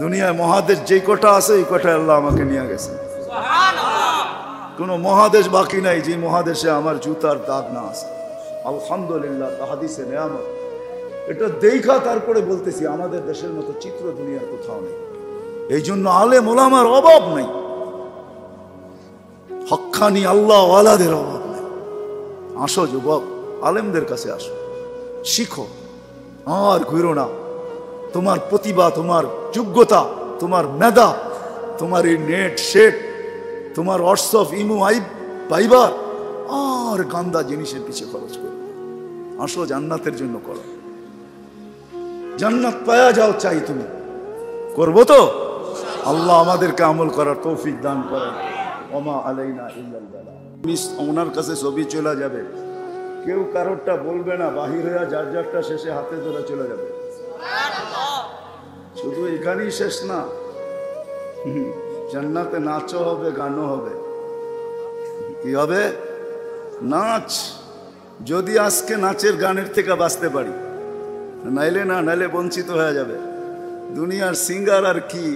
দুনিয়ায় মহাদেশ যে কটা আছে, এই কটা আল্লাহ আমাকে নিয়ে গেছে। কোন মহাদেশ বাকি নাই যে মহাদেশে আমার জুতার দাগ না আছে। আলহামদুলিল্লাহ, হাদিসে নেয়ামত। এটা দেখা তারপরে বলতেছি, আমাদের দেশের মতো চিত্র দুনিয়ার কোথাও নেই। এই জন্য আলেম ওলামার অভাব নাই, হক্কানি আল্লাহ ওয়ালাদের অভাব নেই। আসো যুবক, আলেমদের কাছে আসো, শিখো, আর ঘুরো না। তোমার প্রতিভা, তোমার যোগ্যতা, তোমার মেধা, তোমার এই নেট সেট, তোমার হোয়াটসঅ্যাপ, ইমো, ভাইবার আর গান্দা জিনিসের পিছিয়ে খরচ করো। আসো, জান্নাতের জন্য করো। জান্নাত পায়া যাও চাই, তুমি করবো তো? আল্লাহ আমাদেরকে আমল করার তৌফিক দান করেন। ওমা আলাইনা ইল্লাল বালাগ। ওনার কাছে ছবি চলে যাবে, কেউ কারোরটা বলবে না, বাহির হয়ে যার যারটা শেষে হাতে ধরে চলে যাবে। শুধু এখানেই শেষ না, জান্নাতে নাচও হবে, গানও হবে। কি হবে? নাচ। যদি আজকে নাচের গানের থেকে বাঁচতে পারি, নাইলে না, নাইলে বঞ্চিত হয়ে যাবে। দুনিয়ার সিঙ্গার আর কি,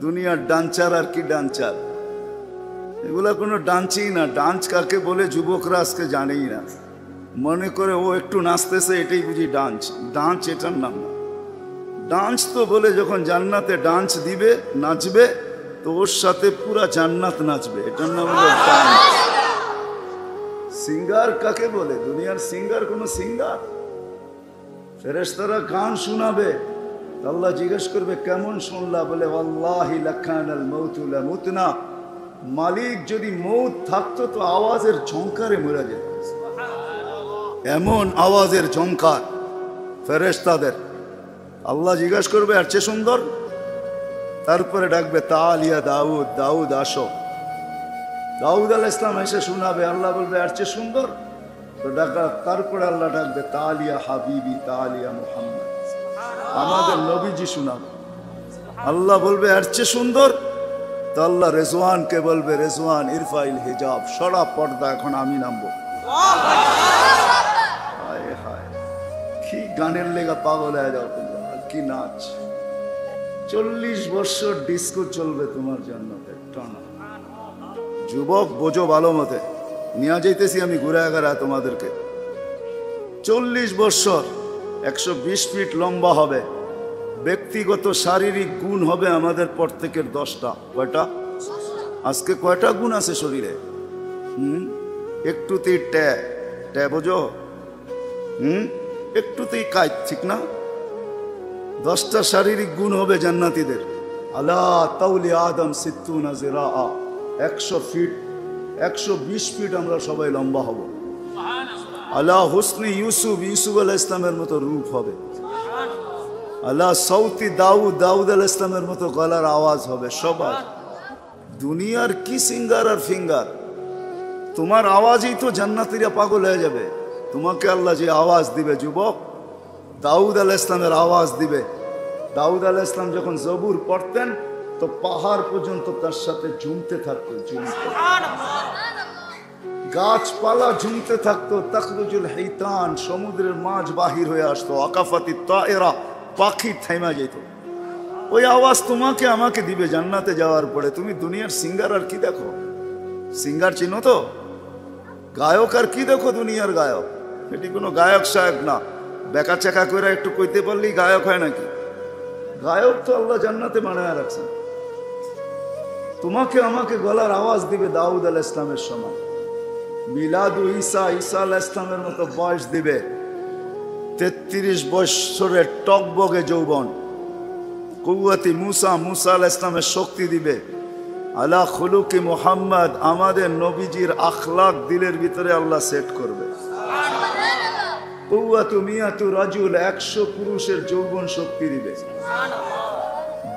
দুনিয়ার ডান্সার আর কি ডান্সার, এগুলা কোনো ডান্সই না। ডান্স কাকে বলে যুবকরা আজকে জানেই না, মনে করে ও একটু নাচতেছে এটাই বুঝি ডান্স। ডান্স এটার নাম না। ডান্স তো বলে যখন জান্নাতে ডান্স দিবে, নাচবে, তো ওর সাথে পুরা জান্নাত নাচবে, এটার নাম হলো ডান্স। সিঙ্গার কাকে বলে? দুনিয়ার সিঙ্গার কোনো সিঙ্গার? ফেরেশতারা গান শোনাবে, আল্লাহ জিজ্ঞেস করবে কেমন শুনলা? বলে ওয়াল্লাহি লাকানাল মাউতু লামুতনা, মালিক যদি মৌত থাকতো তো আওয়াজের ঝংকারে মরে যেত। এমন আওয়াজের ঝংকার ফেরেশতাদের। আল্লাহ জিজ্ঞাসা করবে আর চেয়ে সুন্দর? তারপরে ডাকবে তালিয়া দাউদ, দাউদ আসো। দাউদ আলাইহিস সালাম এসে শোনাবে, আল্লাহ বলবে আর চেয়ে সুন্দর? তো ডাকা, তারপরে আল্লাহ ডাকবে তালিয়া হাবিবি, তালিয়া মুহাম্মদ, আমাদের নবীজি শোনাবে। আল্লাহ বলবে আর চেয়ে সুন্দর? তো আল্লাহ রেজওয়ানকে বলবে রেজওয়ান ইরফাইল হিজাব, সরা পর্দা, এখন আমি নামবো। হায় হায়, কি গানের লেগা পাগল হয়ে যাও তোমরা, কি নাচ! 40 বছর ডিস্কো চলবে তোমার জান্নাতে টানা। যুবক বোঝো ভালো মতে, নিয়ে যাইতেছি আমি ঘুরে আগারা তোমাদেরকে। 40 বছর 120 ফিট লম্বা হবে, ব্যক্তিগত শারীরিক গুণ হবে আমাদের প্রত্যেকের 10টা। কয়টা? আজকে কয়টা গুণ আছে শরীরে? একটুতেই ট্যা বোঝো, একটুতেই কাজ, ঠিক না? 10টা শারীরিক গুণ হবে জান্নাতীদের। আলা তাউলি আদম সিত্তুনা জিরা, 100 ফিট 120 ফিট আমরা সবাই লম্বা হব। আলা হুসনি ইউসুফ, ইউসুফ আলাইহিস সালামের মতো রূপ হবে। আলা সৌতি দাউদ, দাউদ আলাইহিস সালামের মতো গলার আওয়াজ হবে সবার। দুনিয়ার কি সিঙ্গার আর ফিঙ্গার, তোমার আওয়াজই তো জান্নাতীরা পাগল হয়ে যাবে। তোমাকে আল্লাহ যে আওয়াজ দিবে যুবক, দাউদ আলাইহিস সালামের আওয়াজ দিবে। দাউদ আলাইহিস সালাম যখন জবুর পড়তেন তো পাহাড় পর্যন্ত তার সাথে ঝুমতে থাকতো, ঝুমতে, গাছপালা ঝুমতে থাকতো। তাখরুজুল হিতান, সমুদ্রের মাছ বাহির হয়ে আসতো। আকাফাতি তায়েরা, পাখি থাইমা যেত। ওই আওয়াজ তোমাকে আমাকে দিবে জান্নাতে যাওয়ার পরে। তুমি দুনিয়ার সিঙ্গার আর কি দেখো? সিঙ্গার চিনো তো? গায়ক আর কি দেখো? দুনিয়ার গায়ক এটি কোনো গায়ক সায়ক না। বেকা চেকা করে একটু কইতে পারলেই গায়ক হয় নাকি? গায়ক তো আল্লাহ জান্নাতে বানায় রাখছেন। তোমাকে আমাকে গলার আওয়াজ দিবে দাউদ আলাইহিস সালামের সময়। মিলাদু ঈসা, ঈসা আলাইহিস সালামের মতো বয়স দিবে। 33 বছরের টকবগে যৌবন। কুওয়াতি মুসা, মুসা আলাইহিস সালামের শক্তি দিবে। আলা খুলুকি মুহাম্মদ, আমাদের নবীজির আখলাক দিলের ভিতরে আল্লাহ সেট করবে। কুওয়াতু মিয়াতু রাজুল, 100 পুরুষের যৌবন শক্তি দিবে।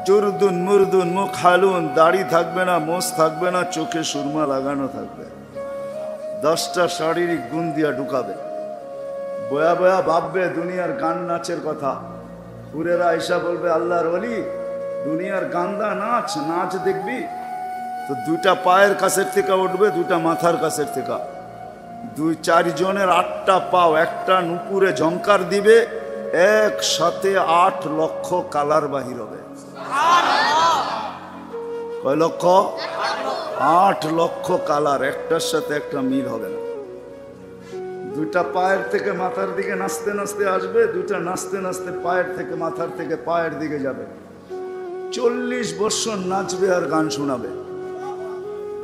জুরদুন মুরদুন মুখ হালুন, দাড়ি থাকবে না, মোষ থাকবে না, চোখে সুরমা লাগানো থাকবে। 10টা শারীরিক গুণ দিয়া ঢুকাবে। বয়া বয়া ভাববে দুনিয়ার গান নাচের কথা। হুরেরা আয়েশা বলবে আল্লাহর ওলি, দুনিয়ার গান্দা নাচ, নাচ দেখবি তো 2টা পায়ের কাছের থেকে উঠবে, 2টা মাথার কাছের থেকে। 2-4 জনের 8টা পাও, একটা নুপুরে ঝংকার দিবে, একসাথে 8 লক্ষ কালার বাহির হবে। কয় লক্ষ? 8 লক্ষ কালার, একটার সাথে একটা মিল হবে না। 2টা পায়ের থেকে মাথার দিকে নাচতে নাচতে আসবে, 2টা নাচতে নাচতে পায়ের থেকে মাথার থেকে পায়ের দিকে যাবে। 40 বছর নাচবে আর গান শোনাবে।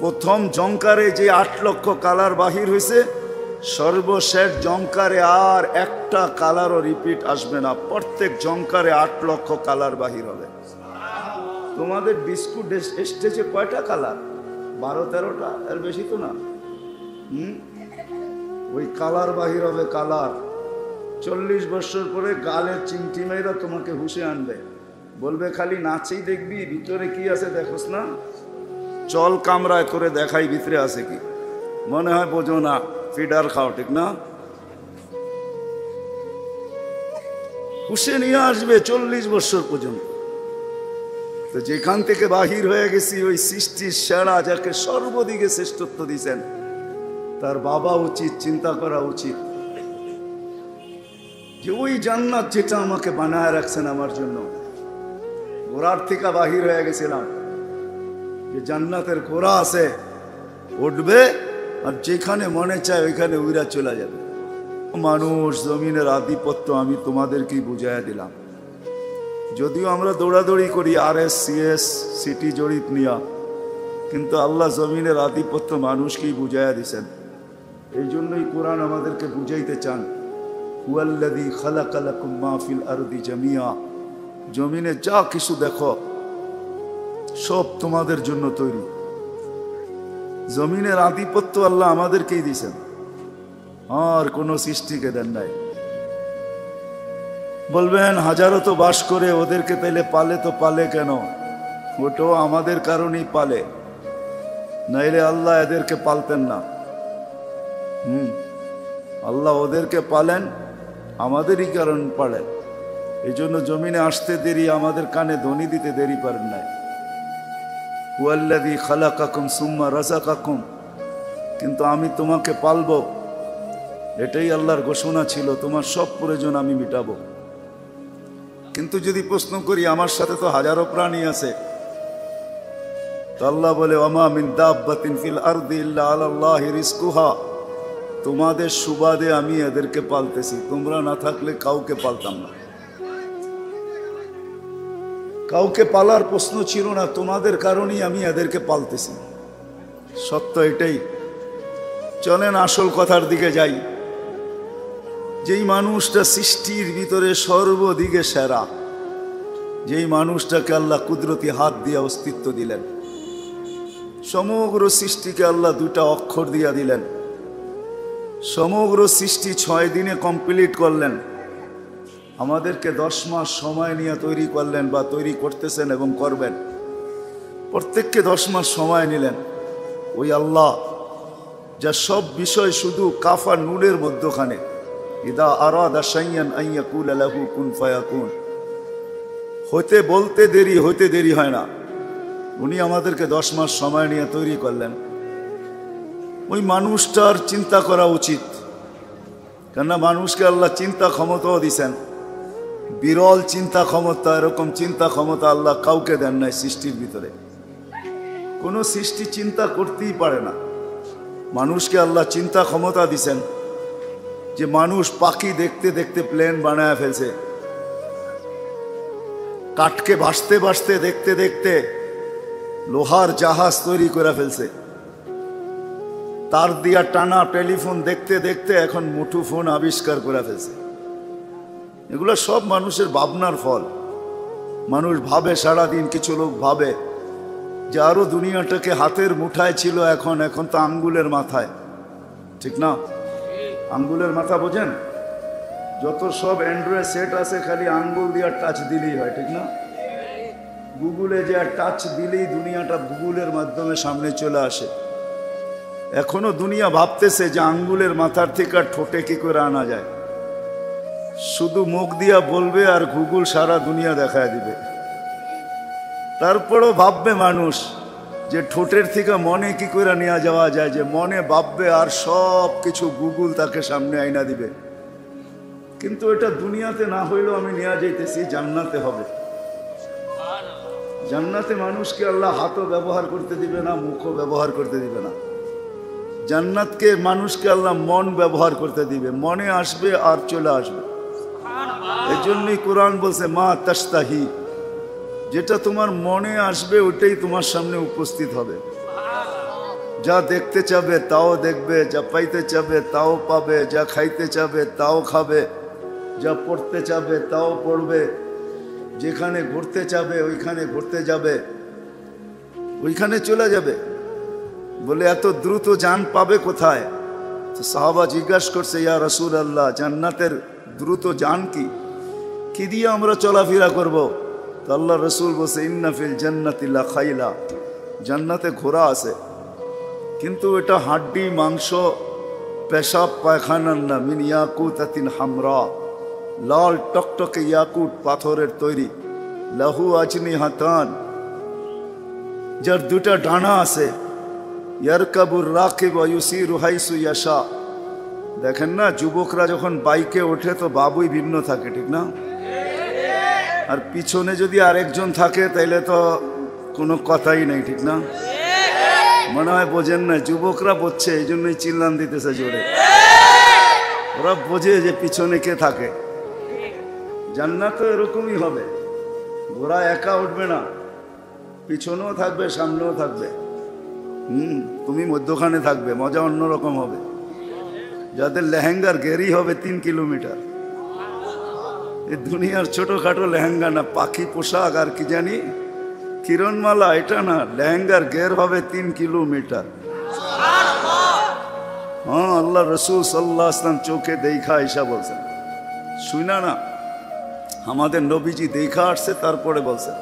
প্রথম জংকারে যে 8 লক্ষ কালার বাহির হয়েছে, সর্বশেষ জংকারে আর একটা কালারও রিপিট আসবে না। প্রত্যেক জংকারে 8 লক্ষ কালার বাহির হবে। তোমাদের বিস্কুট স্টেজে কয়টা কালার? 12-13টা, এর বেশি তো না। ওই কালার বাহির হবে, কালার। 40 বছর পরে গালের চিমটি মেয়েরা তোমাকে হুশে আনবে, বলবে খালি নাচেই দেখবি, ভিতরে কি আছে দেখোস না? চল কামরায় করে দেখাই ভিতরে আছে কি। মনে হয় বোঝো না, ফিডার খাও, ঠিক না? হুশে নিয়ে আসবে 40 বছর পর্যন্ত। তো যেখান থেকে বাহির হয়ে গেছি, ওই সৃষ্টির সেরা যাকে সর্বদিকে শ্রেষ্ঠত্ব দিয়েছেন, তার বাবা উচিত চিন্তা করা উচিত যে ওই জান্নাত যেটা আমাকে বানায় রাখছেন আমার জন্য। ঘোরার থেকে বাহির হয়ে গেছিলাম, যে জান্নাতের ঘোড়া আছে, উঠবে আর যেখানে মনে চায় ওইখানে উইরা চলে যাবে। মানুষ জমিনের আধিপত্য আমি তোমাদেরকেই বুঝাইয়া দিলাম। যদিও আমরা দৌড়াদৌড়ি করি RS CS সিটি জরিপ নিয়া, কিন্তু আল্লাহ জমিনের আধিপত্য মানুষকেই বুঝাইয়া দিছেন। এই জন্যই কোরআন আমাদেরকে বুঝাইতে চান, হুয়াল্লাযী খালাকা লাকুম মা ফিল আরদি জামিয়া, জমিনে যা কিছু দেখো সব তোমাদের জন্য তৈরি। জমিনের আধিপত্য আল্লাহ আমাদেরকেই দিছেন, আর কোনো সৃষ্টিকে দেন নাই। বলবেন হাজারো তো বাস করে, ওদেরকে তাইলে পালে তো পালে কেন? ওটাও আমাদের কারণেই পালে, নাইলে আল্লাহ এদেরকে পালতেন না। আল্লাহ ওদেরকে পালেন, আমাদেরই কারণ পালেন। এই জন্য জমিনে আসতে দেরি, আমাদের কানে ধ্বনি দিতে দেরি পারেন নাই। হুয়াল্লাযী খালাকাকুম সুম্মা রাযাকাকুম, কিন্তু আমি তোমাকে পালবো, এটাই আল্লাহর ঘোষণা ছিল, তোমার সব প্রয়োজন আমি মিটাবো। কিন্তু যদি প্রশ্ন করি, আমার সাথে তো হাজারো প্রাণী আছে, তো আল্লাহ বলে ওয়ামা মিন দাব্বাতিন ফিল আরদি ইল্লা আলাল্লাহি রিজকুহা, তোমাদের সুবাদে আমি এদেরকে পালতেছি, তোমরা না থাকলে কাউকে পালতাম না। কাউকে পালার প্রশ্ন ছিল না, তোমাদের কারণেই আমি এদেরকে পালতেছি। সত্য এটাই। চলেন আসল কথার দিকে যাই। যেই মানুষটা সৃষ্টির ভিতরে সর্বদিকে সেরা, যেই মানুষটাকে আল্লাহ কুদরতি হাত দিয়ে অস্তিত্ব দিলেন, সমগ্র সৃষ্টিকে আল্লাহ দুটা অক্ষর দিয়া দিলেন, সমগ্র সৃষ্টি 6 দিনে কমপ্লিট করলেন, আমাদেরকে 10 মাস সময় নিয়ে তৈরি করলেন বা তৈরি করতেছেন এবং করবেন। প্রত্যেককে 10 মাস সময় নিলেন। ওই আল্লাহ যা সব বিষয় শুধু কাফা নুনের মধ্যখানে, ইদা আরাদা শাইয়ান আন ইয়াকুলা লাহু কুন ফায়াকুন, হতে বলতে দেরি, হতে দেরি হয় না। উনি আমাদেরকে 10 মাস সময় নিয়ে তৈরি করলেন। ওই মানুষটার চিন্তা করা উচিত, কেননা মানুষকে আল্লাহ চিন্তা ক্ষমতাও দিছেন, বিরল চিন্তা ক্ষমতা। এরকম চিন্তা ক্ষমতা আল্লাহ কাউকে দেন নাই সৃষ্টির ভিতরে। কোনো সৃষ্টি চিন্তা করতেই পারে না। মানুষকে আল্লাহ চিন্তা ক্ষমতা দিছেন, যে মানুষ পাখি দেখতে দেখতে প্লেন বানায় ফেলছে, কাঠকে ভাসতে ভাসতে দেখতে দেখতে লোহার জাহাজ তৈরি করে ফেলছে, তার দিয়া টানা টেলিফোন দেখতে দেখতে এখন মুঠোফোন আবিষ্কার করে ফেলছে। এগুলো সব মানুষের ভাবনার ফল। মানুষ ভাবে সারাদিন, কিছু লোক ভাবে যে আরো দুনিয়াটাকে হাতের মুঠায় ছিল, এখন এখন তো আঙ্গুলের মাথায়, ঠিক না? আঙ্গুলের মাথা বোঝেন? যত সব অ্যান্ড্রয়েড সেট আছে খালি আঙ্গুল দিয়ে টাচ দিলেই হয়, ঠিক না? গুগলে যে টাচ দিলেই দুনিয়াটা গুগলের মাধ্যমে সামনে চলে আসে। এখনো দুনিয়া ভাবতেছে যে আঙ্গুলের মাথার থেকে আর ঠোঁটে কি করে আনা যায়। শুধু মুখ দিয়া বলবে আর গুগল সারা দুনিয়া দেখায় দিবে। তারপরও ভাববে মানুষ যে ঠোঁটের থেকে মনে কি করে নেওয়া যাওয়া যায়, যে মনে ভাববে আর সব কিছু গুগল তাকে সামনে আইনা দিবে। কিন্তু এটা দুনিয়াতে না হইলেও আমি নেওয়া যাইতেছি, জান্নাতে হবে। জান্নাতে মানুষকে আল্লাহ হাতও ব্যবহার করতে দিবে না, মুখও ব্যবহার করতে দিবে না। জান্নাতকে মানুষকে আল্লাহ মন ব্যবহার করতে দিবে, মনে আসবে আর চলে আসবে। এই জন্যই কোরআন বলছে মা তাশতাহি, যেটা তোমার মনে আসবে ওইটাই তোমার সামনে উপস্থিত হবে। যা দেখতে চাবে তাও দেখবে, যা পাইতে চাবে তাও পাবে, যা খাইতে চাবে তাও খাবে, যা পড়তে চাবে তাও পড়বে, যেখানে ঘুরতে চাবে ওইখানে ঘুরতে যাবে, ওইখানে চলে যাবে। বলে এত দ্রুত জান পাবে কোথায়? তো সাহাবা জিজ্ঞাসা করছে, ইয়া রাসূলুল্লাহ, জান্নাতের দ্রুত জান কি দিয়ে আমরা চলাফেরা করব? তো আল্লাহ রসুল বলছে, ইন্না ফিল জান্নাতি লা খাইলা, জান্নাতে ঘোড়া আছে, কিন্তু এটা হাড্ডি মাংস পেশাব পায়খানার না, মিন ইয়াকুতাতিন হামরা, লাল টকটকে ইয়াকুট পাথরের তৈরি, লাহু আজনি হাতান, যার দুটা ডানা আছে, ইয়ারকাবুর রাকিব ওয়া ইউসিরু হাইসু ইয়াশা। দেখেন না, যুবকরা যখন বাইকে ওঠে তো বাবুই ভিন্ন থাকে, ঠিক না? আর পিছনে যদি আরেকজন থাকে তাইলে তো কোনো কথাই নেই, ঠিক না? মনে হয় বোঝেন না, যুবকরা বুঝছে, এই জন্যই চিল্লান দিতেছে জোরে। ওরা বোঝে যে পিছনে কে থাকে। জান্নাত তো এরকমই হবে, ঘোড়া একা উঠবে না, পিছনেও থাকবে সামনেও থাকবে। তুমি মধ্যখানে থাকবে, মজা অন্যরকম হবে। যাদের লেহেঙ্গার গেরি হবে 3 কিলোমিটার, এই দুনিয়ার ছোটখাটো লেহেঙ্গা না, পাখি পোশাক আর কি জানি কিরণমালা, এটা না, লেহেঙ্গার গের হবে 3 কিলোমিটার। হ্যাঁ, আল্লাহ রসুল সাল্লাল্লাহু আলাইহি ওয়াসাল্লাম চোখে দেখা আয়েশা বলছেন, শুনা না, আমাদের নবীজি দেখা আসছে তারপরে বলছেন।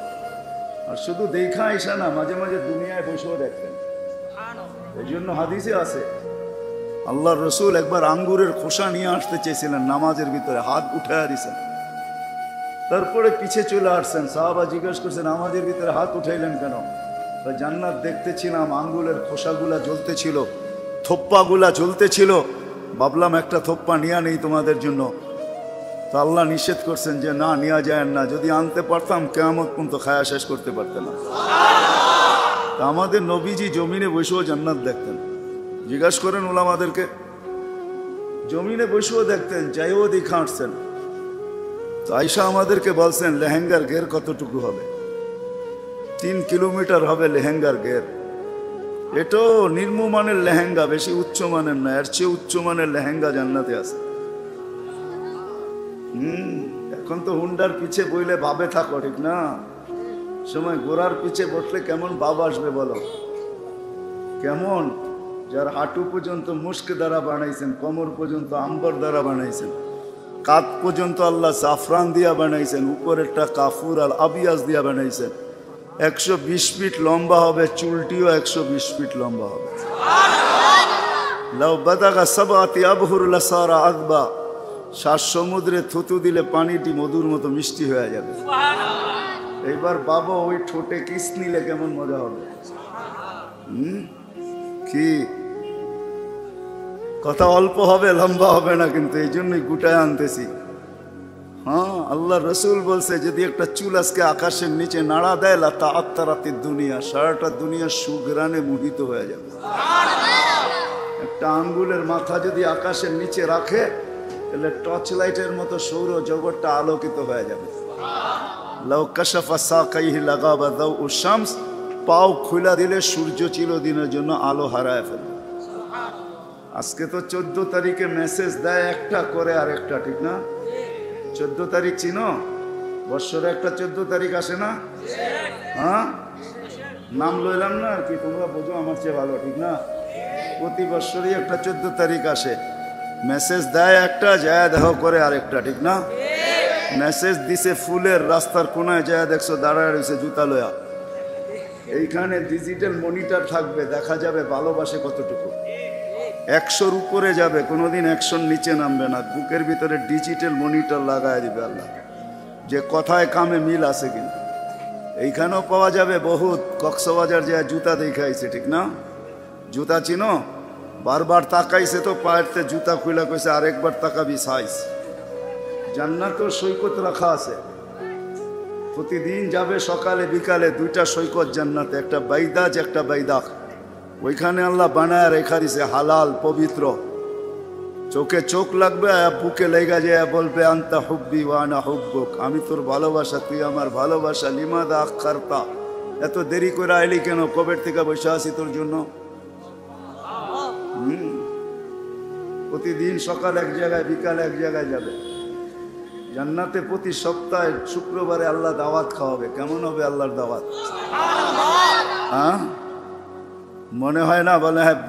আর শুধু দেখা আয়েশা না, মাঝে মাঝে দুনিয়ায় বসেও দেখতেন। এই জন্য হাদিসে আছে আল্লাহ রসুল একবার আঙ্গুরের খোসা নিয়ে আসতে চেয়েছিলেন, নামাজের ভিতরে হাত উঠায় দিয়েছেন, তারপরে পিছে চলে আসছেন। সাহাবা জিজ্ঞেস করছেন, নামাজের ভিতরে হাত উঠাইলেন কেন? জান্নাত দেখতেছিলাম, আঙ্গুলের খোসাগুলা জ্বলতেছিল, থোপ্পাগুলা জ্বলতেছিল, ভাবলাম একটা থোপ্পা নিয়ে নেই তোমাদের জন্য। তো আল্লাহ নিষেধ করছেন যে না, নেওয়া যায় না, যদি আনতে পারতাম কিয়ামত পর্যন্ত খায়া শেষ করতে পারতেন না। তা আমাদের নবীজি জমিনে বসেও জান্নাত দেখতেন। জিজ্ঞাসা করেন ওলামাদেরকে, জমিনে বসেও দেখতেন, যাইও দেখা আসছেন। তো আয়েশা আমাদেরকে বলছেন লেহেঙ্গার গের কতটুকু হবে? 3 কিলোমিটার হবে লেহেঙ্গার গের। এটাও নিম্নমানের লেহেঙ্গা, বেশি উচ্চমানের না, এর চেয়ে উচ্চমানের লেহেঙ্গা জান্নাতে আছে। এখন তো হুন্ডার পিছে বইলে ভাবে থাকো, ঠিক না? সময় ঘোড়ার পিছে বসলে কেমন ভাব আসবে বলো? কেমন? যার হাঁটু পর্যন্ত মুস্ক দ্বারা বানাইছেন, কোমর পর্যন্ত আম্বর দ্বারা বানাইছেন, কাঁধ পর্যন্ত আল্লাহ জাফরান দিয়া বানাইছেন, উপরেরটা কাফুর আর আবিয়াজ দিয়া বানাইছেন। 120 ফিট লম্বা হবে, চুলটিও 120 ফিট লম্বা হবে। লাউ বাদাগা সাবাতি আবহুর লাসারা আকবা, 7 সমুদ্রে থুতু দিলে পানিটি মধুর মতো মিষ্টি হয়ে যাবে। এইবার বাবা ওই ঠোঁটে কিস নিলে কেমন মজা হবে। কি কথা, অল্প হবে, লম্বা হবে না, কিন্তু এই জন্যই গুটায় আনতেছি। হ্যাঁ, আল্লাহ রসুল বলছে যদি একটা চুল আজকে আকাশের নিচে নাড়া দেয়, লাতা আত্মারাতির দুনিয়া, সারাটা দুনিয়া সুঘ্রাণে মোহিত হয়ে যাবে। একটা আঙ্গুলের মাথা যদি আকাশের নিচে রাখে, তাহলে টর্চ লাইটের মতো সৌর জগৎটা আলোকিত হয়ে যাবে। লাউ কাশাফা সাকাইহি লাগাবা দাউ শামস, পাও খুলা দিলে সূর্য চিরদিনের জন্য আলো হারায় ফেলবে। আজকে তো 14 তারিখে মেসেজ দেয় একটা করে আর একটা, ঠিক না? 14 তারিখ চিনো? বৎসরে একটা 14 তারিখ আসে না? হ্যাঁ, নাম লইলাম না আর কি, তোমরা বোঝো আমার চেয়ে ভালো, ঠিক না? প্রতি বৎসরই একটা 14 তারিখ আসে, মেসেজ দেয় একটা, যায় দেখো করে আরেকটা, ঠিক না? মেসেজ দিছে ফুলের, রাস্তার কোনায় যায় দেখছো দাঁড়ায় রয়েছে জুতা লয়া। এইখানে ডিজিটাল মনিটর থাকবে, দেখা যাবে ভালোবাসে কতটুকু। 100-র উপরে যাবে, কোনোদিন 100-র নিচে নামবে না। বুকের ভিতরে ডিজিটাল মনিটর লাগায় দিবে আল্লাহ, যে কথায় কামে মিল আছে কিনা। এইখানেও পাওয়া যাবে বহুত। কক্সবাজার যায় জুতা দেখাইছে, ঠিক না? জুতা চিনো? বারবার তাকাইছে তো পায়েরতে জুতা খুলে কইছে আরেকবার তাকাবি সাইজ। জান্নাতেও সৈকত রাখা আছে, প্রতিদিন যাবে সকালে বিকালে, 2টা সৈকত জান্নাতে, একটা বাইদাজ একটা বাইদাক। ওইখানে আল্লাহ বানায় রেখা দিছে, হালাল পবিত্র। চোখে চোখ লাগবে, বুকে লেগা যায়, বলবে আন্তা হুব্বি ওয়া আনা হুব্বুক, আমি তোর ভালোবাসা, তুই আমার ভালোবাসা। লিমাদা আখারতা, এত দেরি করে আইলি কেন? কবের থেকে বসে আছি তোর জন্য। প্রতিদিন সকাল এক জায়গায়, বিকাল এক জায়গায় যাবে। জান্নাতে প্রতি সপ্তাহে শুক্রবারে আল্লাহ দাওয়াত খাওয়াবে। কেমন হবে আল্লাহর দাওয়াত? হ্যাঁ, মনে হয় না? বলে হ্যাঁ,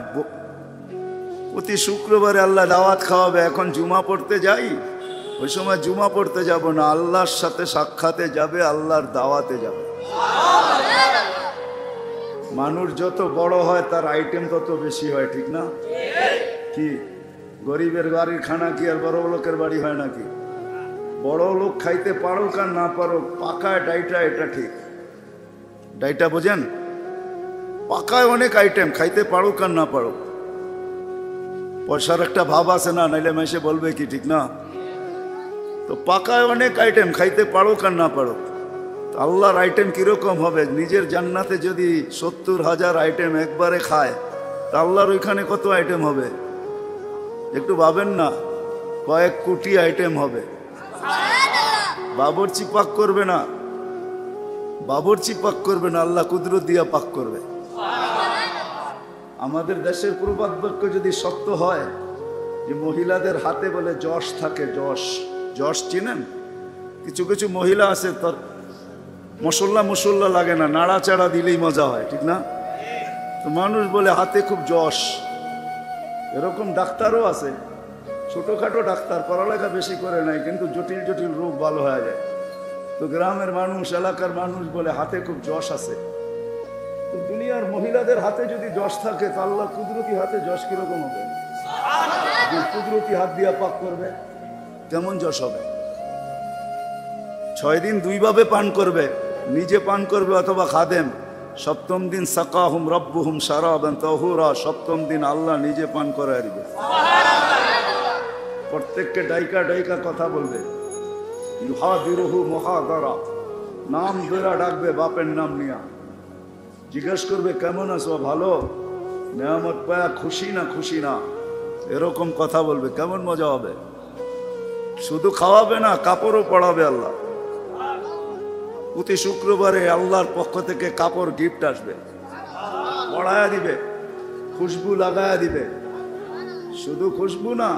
প্রতি শুক্রবারে আল্লাহ দাওয়াত খাওয়াবে। এখন জুমা পড়তে যাই, ওই সময় জুমা পড়তে যাব না, আল্লাহর সাথে সাক্ষাতে যাবে, আল্লাহর দাওয়াতে যাবে। মানুষ যত বড় হয় তার আইটেম তত বেশি হয়, ঠিক না? কি গরিবের বাড়ির খানা কি আর বড় লোকের বাড়ি হয় নাকি? বড় লোক খাইতে পারুক আর না পারুক, পাকায় ডাইটা, এটা ঠিক। ডাইটা বোঝেন? পাকায় অনেক আইটেম, খাইতে পারুক আর না পারুক। পয়সার একটা ভাব আছে না, নাইলে মেসে বলবে কি, ঠিক না? তো পাকায় অনেক আইটেম, খাইতে পারুক আর না পারুক। আল্লাহর আইটেম কিরকম হবে? নিজের জান্নাতে যদি 70,000 আইটেম একবারে খায়, তা আল্লাহর ওইখানে কত আইটেম হবে? একটু ভাবেন না, কয়েক কোটি আইটেম হবে। বাবরচি পাক করবে না, বাবরচি পাক করবে না, আল্লাহ কুদরত দিয়া পাক করবে। আমাদের দেশের প্রবাদ বাক্য যদি সত্য হয় যে মহিলাদের হাতে বলে যশ থাকে, যশ, যশ চিনেন? কিছু কিছু মহিলা আছে তার মশল্লা লাগে না, নাড়াচাড়া দিলেই মজা হয়, ঠিক না? তো মানুষ বলে হাতে খুব যশ। এরকম ডাক্তারও আছে, ছোটখাটো ডাক্তার, পড়ালেখা বেশি করে নাই, কিন্তু জটিল জটিল রোগ ভালো হয়ে যায়। তো গ্রামের মানুষ, এলাকার মানুষ বলে হাতে খুব যশ আছে। তো দুনিয়ার মহিলাদের হাতে যদি যশ থাকে, তো আল্লাহ কুদরতি হাতে যশ কিরকম হবে? কুদরতি হাত দিয়া পাক করবে, কেমন যশ হবে? 6 দিন 2 ভাবে পান করবে, নিজে পান করবে অথবা খাদেম। সপ্তম দিন সাকাহুম রব্বুহুম শারাবান তাহুরা, সপ্তম দিন আল্লাহ নিজে পান করায় দিবে। প্রত্যেককে ডাইকা ডাইকা কথা বলবে, ইউহাদিরুহু মুহাদারা, নাম ধরে ডাকবে, বাপের নাম নিয়া জিজ্ঞেস করবে কেমন আছো, ভালো, নেয়ামত পায়া খুশি না, খুশি না, এরকম কথা বলবে। কেমন মজা হবে! শুধু খাওয়াবে না, কাপড়ও পরাবে আল্লাহ। প্রতি শুক্রবারে আল্লাহর পক্ষ থেকে কাপড় গিফট আসবে, পড়ায়া দিবে, খুশবু লাগায়া দিবে। শুধু খুশবু না,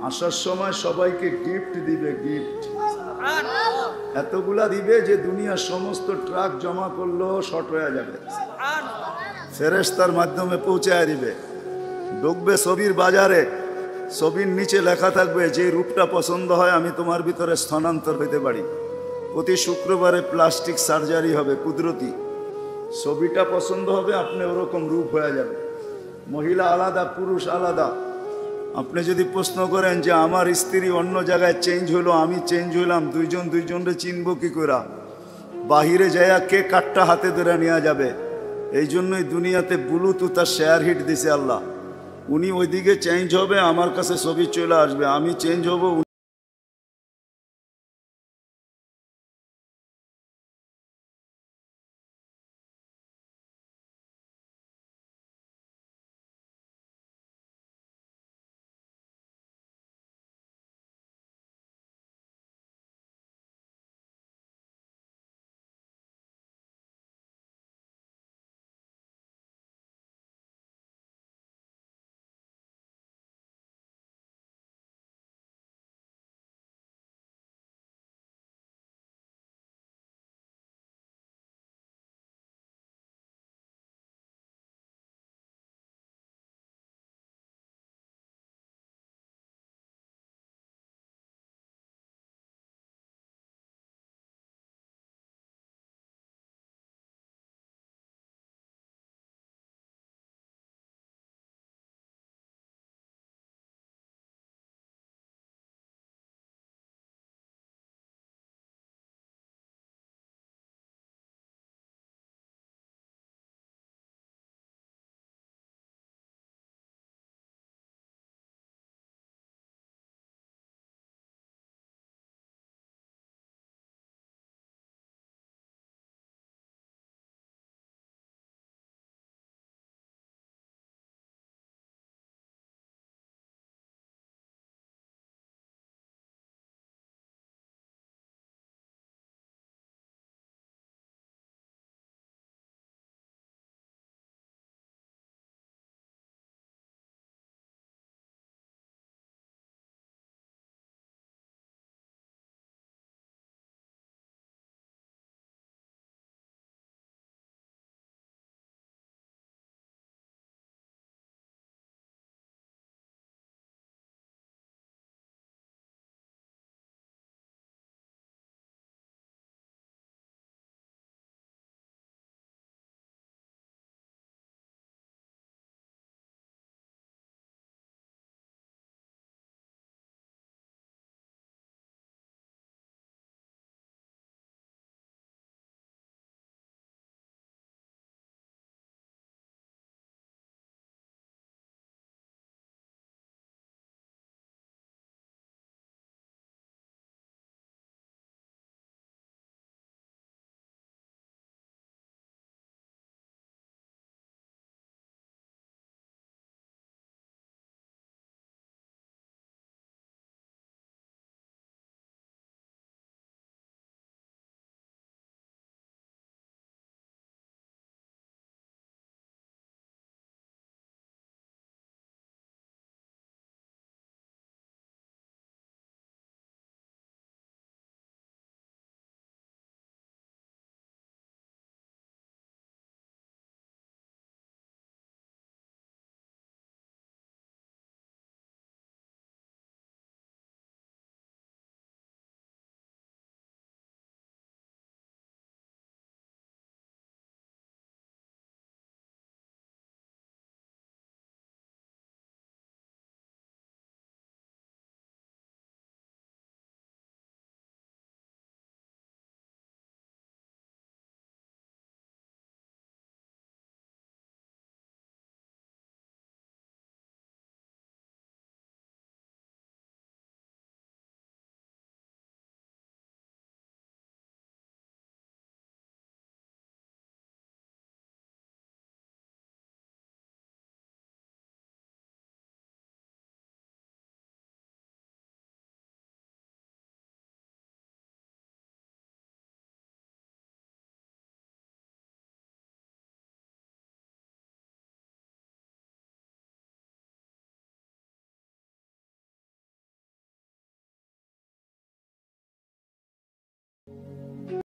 আসার সময় সবাইকে গিফট দিবে, গিফট এতগুলা দিবে যে দুনিয়ার সমস্ত ট্রাক জমা করলেও শর্ট হয়ে যাবে। ফেরেশতার মাধ্যমে পৌঁছায় দিবে। ঢুকবে ছবির বাজারে, ছবির নিচে লেখা থাকবে যে রূপটা পছন্দ হয় আমি তোমার ভিতরে স্থানান্তর হইতে পারি। প্রতি শুক্রবারে প্লাস্টিক সার্জারি হবে, কুদরতি। ছবিটা পছন্দ হবে, আপনি ওরকম রূপ হয়ে যাবে। মহিলা আলাদা, পুরুষ আলাদা। আপনি যদি প্রশ্ন করেন যে আমার স্ত্রী অন্য জায়গায় চেঞ্জ হলো, আমি চেঞ্জ হইলাম, দুইজন দুইজনরে চিনব কি করে? বাহিরে যাইয়া কে কাঠটা হাতে ধরে নেওয়া যাবে? এই জন্যই দুনিয়াতে ব্লুটুথ আর শেয়ার হিট দিছে আল্লাহ। উনি ওইদিকে চেঞ্জ হবে, আমার কাছে ছবি চলে আসবে, আমি চেঞ্জ হব।